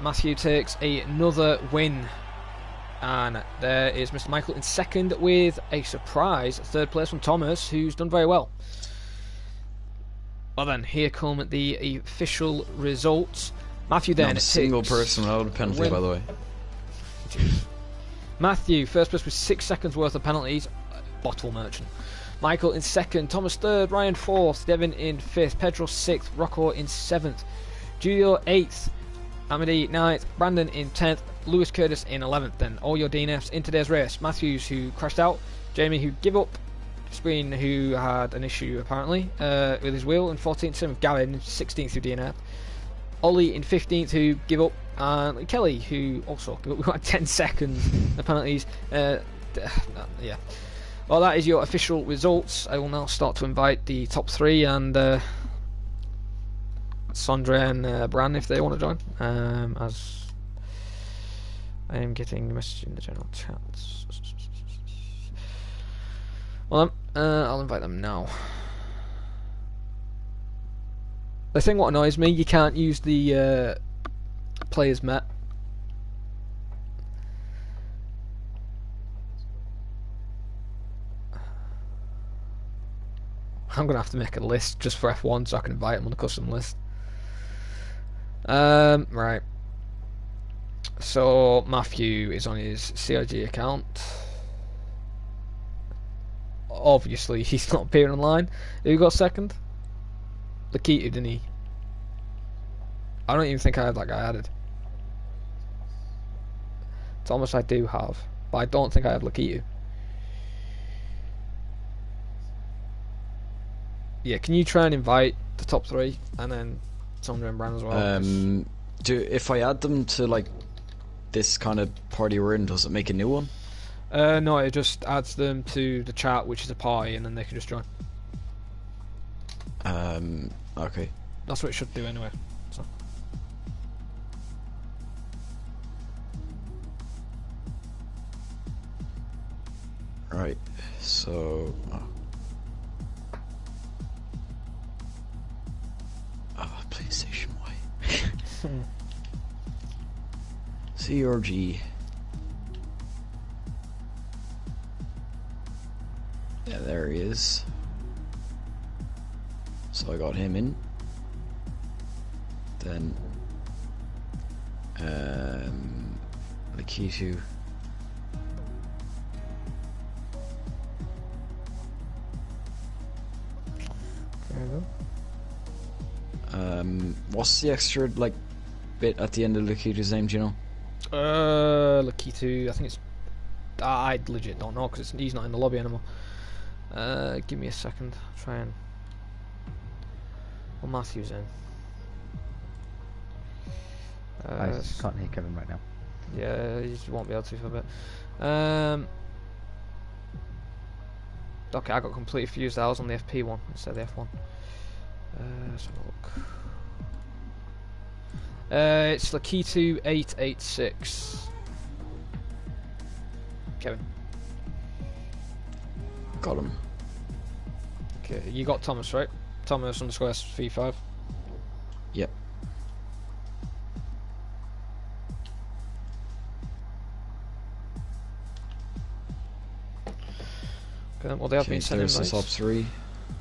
Matthew takes another win, and there is Mr. Michael in 2nd with a surprise 3rd place from Thomas, who's done very well. Well then, here come the official results. Matthew then Not a single person without a penalty, by the way. Matthew, 1st place with 6 seconds worth of penalties. Bottle merchant. Michael in 2nd, Thomas 3rd, Ryan 4th, Devin in 5th, Pedro 6th, Rocco in 7th, Julio 8th, Amity 9th, Brandon in 10th, Lewis Curtis in 11th. Then all your DNFs in today's race: Matthews, who crashed out, Jamie, who gave up, Spreen, who had an issue apparently with his wheel in 14th, same with Gavin in 16th, who DNF'd, Ollie in 15th, who gave up, and Kelly, who also gave up. We got 10 seconds of penalties. Yeah. Well, that is your official results. I will now start to invite the top 3 and Sondre and Bran if they want to join. As I am getting a message in the general chats. Well, I'll invite them now. The thing what annoys me, you can't use the players met. I'm gonna have to make a list just for F1 so I can invite them on the custom list. Right. So Matthew is on his CRG account. Obviously, he's not appearing online. Who got second? Lakitu, didn't he? I don't even think I had that guy added. Thomas I do have, but I don't think I have Lakitu. Yeah, can you try and invite the top 3 and then Sandra and Bran as well? If I add them to like this kind of party we're in, does it make a new one? No, it just adds them to the chat, which is a party, and then they can just join. Okay. That's what it should do anyway. So. Right. So. PlayStation Y. CRG. Yeah, there he is. So I got him in. Then Lakitu. What's the extra like bit at the end of Lakitu's name? Do you know? Lakitu. I think it's. I legit don't know because he's not in the lobby anymore. Give me a second. I'll try and. Well, Matthew's in. I just can't hear Kevin right now. Yeah, you just won't be able to for a bit. Okay, I got completely fused. I was on the FP one instead of the F1. Let's have a look. It's Lakitu 886. Kevin. Got him. Okay, you got Thomas, right? Thomas _ SV5. Yep. Okay, well they have been sending there's the top invites. 3,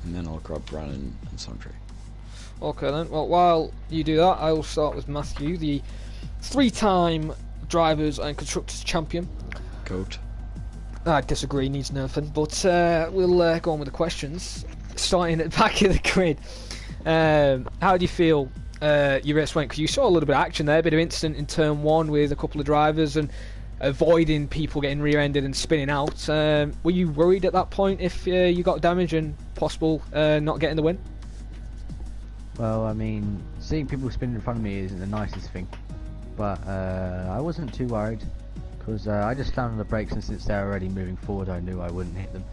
and then I'll grab Brandon and Sandre. Okay then, well while you do that, I will start with Matthew, the 3-time Drivers and Constructors Champion. Goat. I disagree, needs nerfing, but we'll go on with the questions. Starting at the back of the grid. How do you feel your race went? Because you saw a little bit of action there, a bit of incident in turn 1 with a couple of drivers and avoiding people getting rear-ended and spinning out. Were you worried at that point if you got damage and possible not getting the win? Well, I mean, seeing people spin in front of me isn't the nicest thing, but I wasn't too worried because I just slammed on the brakes, and since they're already moving forward, I knew I wouldn't hit them.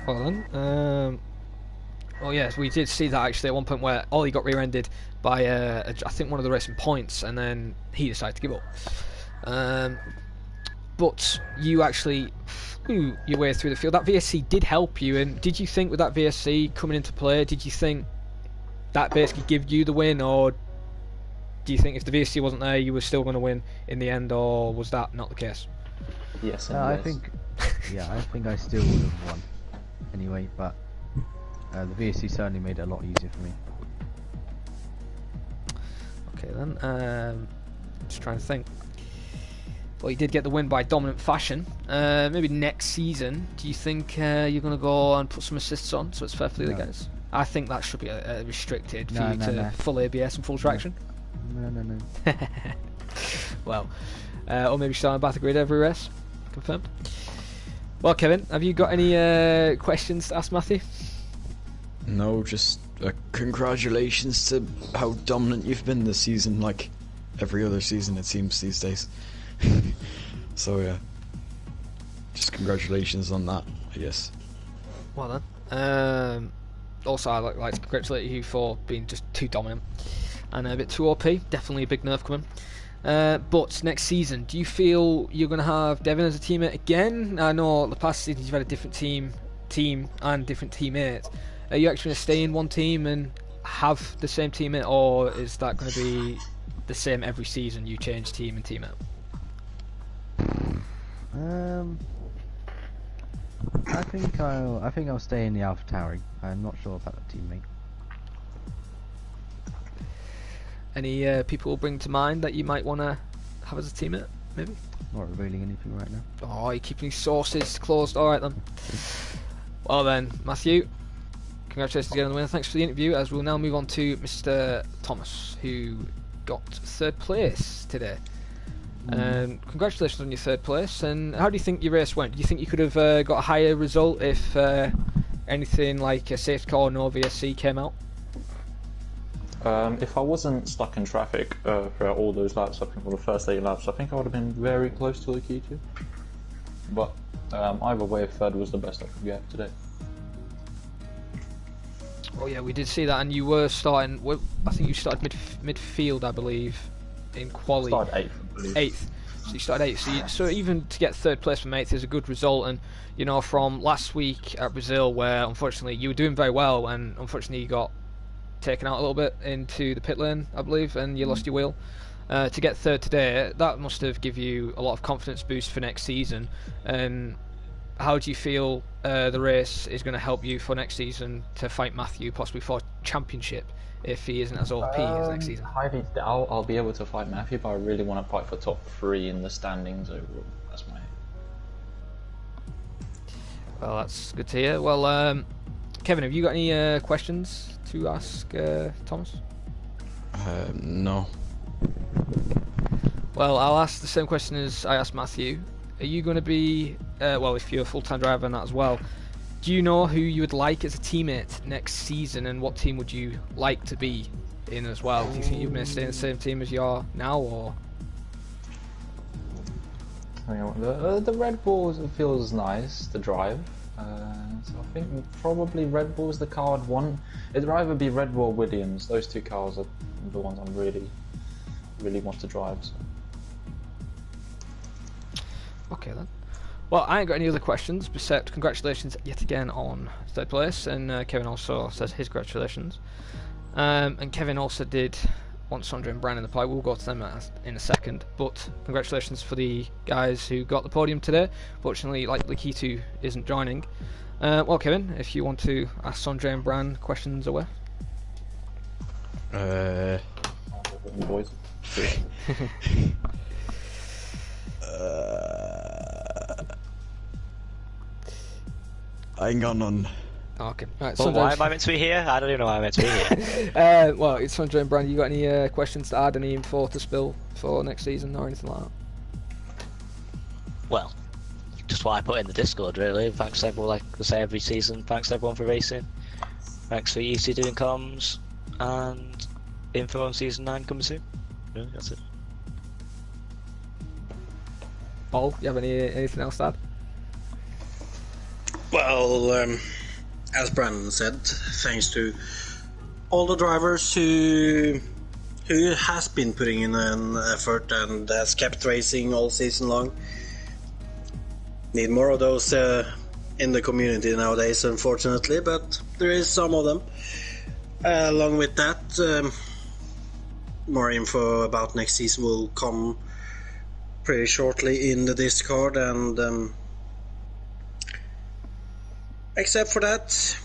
Well then, well yes, we did see that actually at one point where Ollie got rear-ended by I think one of the racing points, and then he decided to give up. But you actually flew your way through the field. That VSC did help you, and did you think with that VSC coming into play, did you think that basically give you the win, or do you think if the VSC wasn't there you were still going to win in the end, or was that not the case? Yes, and I yes. think, yeah, I think I still would have won anyway, but the VSC certainly made it a lot easier for me. Okay then, just trying to think. Well, you did get the win by dominant fashion. Maybe next season, do you think you're going to go and put some assists on so it's fair for the other guys? I think that should be restricted for you to full ABS and full traction. No. Well, or maybe starting back the grid every race. Confirmed. Well, Kevin, have you got any questions to ask Matthew? No, just congratulations to how dominant you've been this season, like every other season it seems these days. So yeah, just congratulations on that, I guess. Well then. Also, I'd like to congratulate you for being just too dominant. and a bit too OP. Definitely a big nerf coming. But next season, do you feel you're going to have Devin as a teammate again? I know the past seasons you've had a different team and different teammates. Are you actually going to stay in one team and have the same teammate, or is that going to be the same every season? You change team and teammate. I think I'll stay in the Alpha Tower. I'm not sure about the teammate. Any people bring to mind that you might want to have as a teammate, maybe? Not revealing anything right now. Oh, you're keeping your sources closed. Alright then. Well then, Matthew, congratulations again on the winner. Thanks for the interview, as we'll now move on to Mr. Thomas, who got 3rd place today. Congratulations on your 3rd place, and how do you think your race went? Do you think you could have got a higher result if anything like a safety car or no VSC came out? If I wasn't stuck in traffic for all those laps, I think for the first 8 laps, I think I would have been very close to the key two. But either way, 3rd was the best I could get today. Oh yeah, we did see that, and you were starting. I think you started midfield, I believe, in quali. Started 8th, I believe. 8th. So you started 8th. So even to get 3rd place from 8th is a good result. And you know, from last week at Brazil, where unfortunately you were doing very well, and unfortunately you got taken out a little bit into the pit lane, I believe, and you lost your wheel. To get 3rd today, that must have given you a lot of confidence boost for next season. And how do you feel the race is going to help you for next season to fight Matthew, possibly for championship, if he isn't as OP as next season? Highly doubt I'll be able to fight Matthew, but I really want to fight for top 3 in the standings overall. That's my aim. Well, that's good to hear. Well, Kevin, have you got any questions to ask Thomas? No. Well, I'll ask the same question as I asked Matthew. Are you going to be, well, if you're a full-time driver and that as well, do you know who you would like as a teammate next season, and what team would you like to be in as well? Do you think you're going to stay in the same team as you are now, or? The Red Bull feels nice to drive, so I think probably Red Bull is the car I'd want. It'd either be Red Bull or Williams. Those 2 cars are the ones I really want to drive. So. Okay then. Well, I ain't got any other questions, except congratulations yet again on 3rd place, and Kevin also says his congratulations. And Kevin also did want Sondra and Brian in the pie. We'll go to them in a second, but congratulations for the guys who got the podium today. Fortunately, like Likitu isn't joining. Well, Kevin, if you want to ask Sondra and Bran questions away. Boys. I ain't got none. Okay. Right, well, why am I meant to be here? I don't even know why I'm meant to be here. Well, it's Sondra and Bran. You got any questions to add, any info to spill for next season or anything like that? Well, just what I put in the Discord, really. Thanks everyone, like I say every season. Thanks everyone for racing. Thanks for UC doing comms, and info on season 9 coming soon. Really, that's it. Paul, you have anything else to add? Well, as Brandon said, thanks to all the drivers who has been putting in an effort and has kept racing all season long. Need more of those in the community nowadays, unfortunately, but there is some of them. Along with that, more info about next season will come pretty shortly in the Discord, and except for that,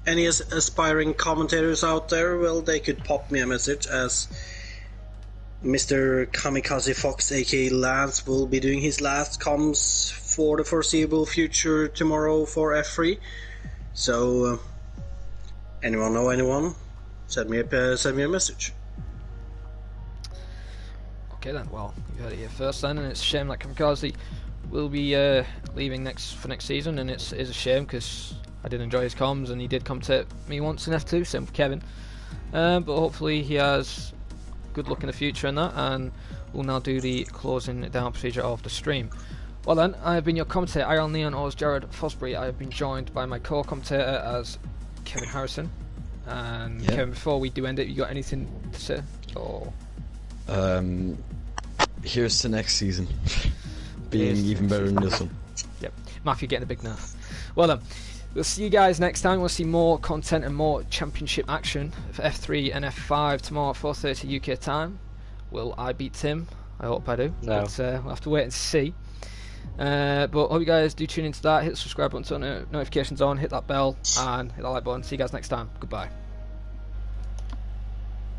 any aspiring commentators out there, well, they could pop me a message, as Mr. Kamikaze Fox, aka Lance, will be doing his last comms for the foreseeable future tomorrow for F3. So, anyone know anyone? Send me a message. Okay then, well, you heard it here first then, and it's a shame that Kamikaze will be leaving for next season, and it's a shame because I did enjoy his comms and he did commentate me once in F2, same with Kevin. But hopefully he has good luck in the future in that, and we'll now do the closing down procedure of the stream. Well then, I have been your commentator, IRL Neon, or as Jared Fosbury. I have been joined by my co-commentator as Kevin Harrison. And Kevin, before we do end it, you got anything to say? Oh. Here's to next season being Here's to even next better than season. this one. Yep, Matthew getting a big nerf. Well then, we'll see you guys next time. We'll see more content and more championship action for F3 and F5 tomorrow at 4:30 UK time. Will I beat Tim? I hope I do. No. But we'll have to wait and see. But hope you guys do tune into that. Hit the subscribe button, turn notifications on, hit that bell, and hit that like button. See you guys next time. Goodbye.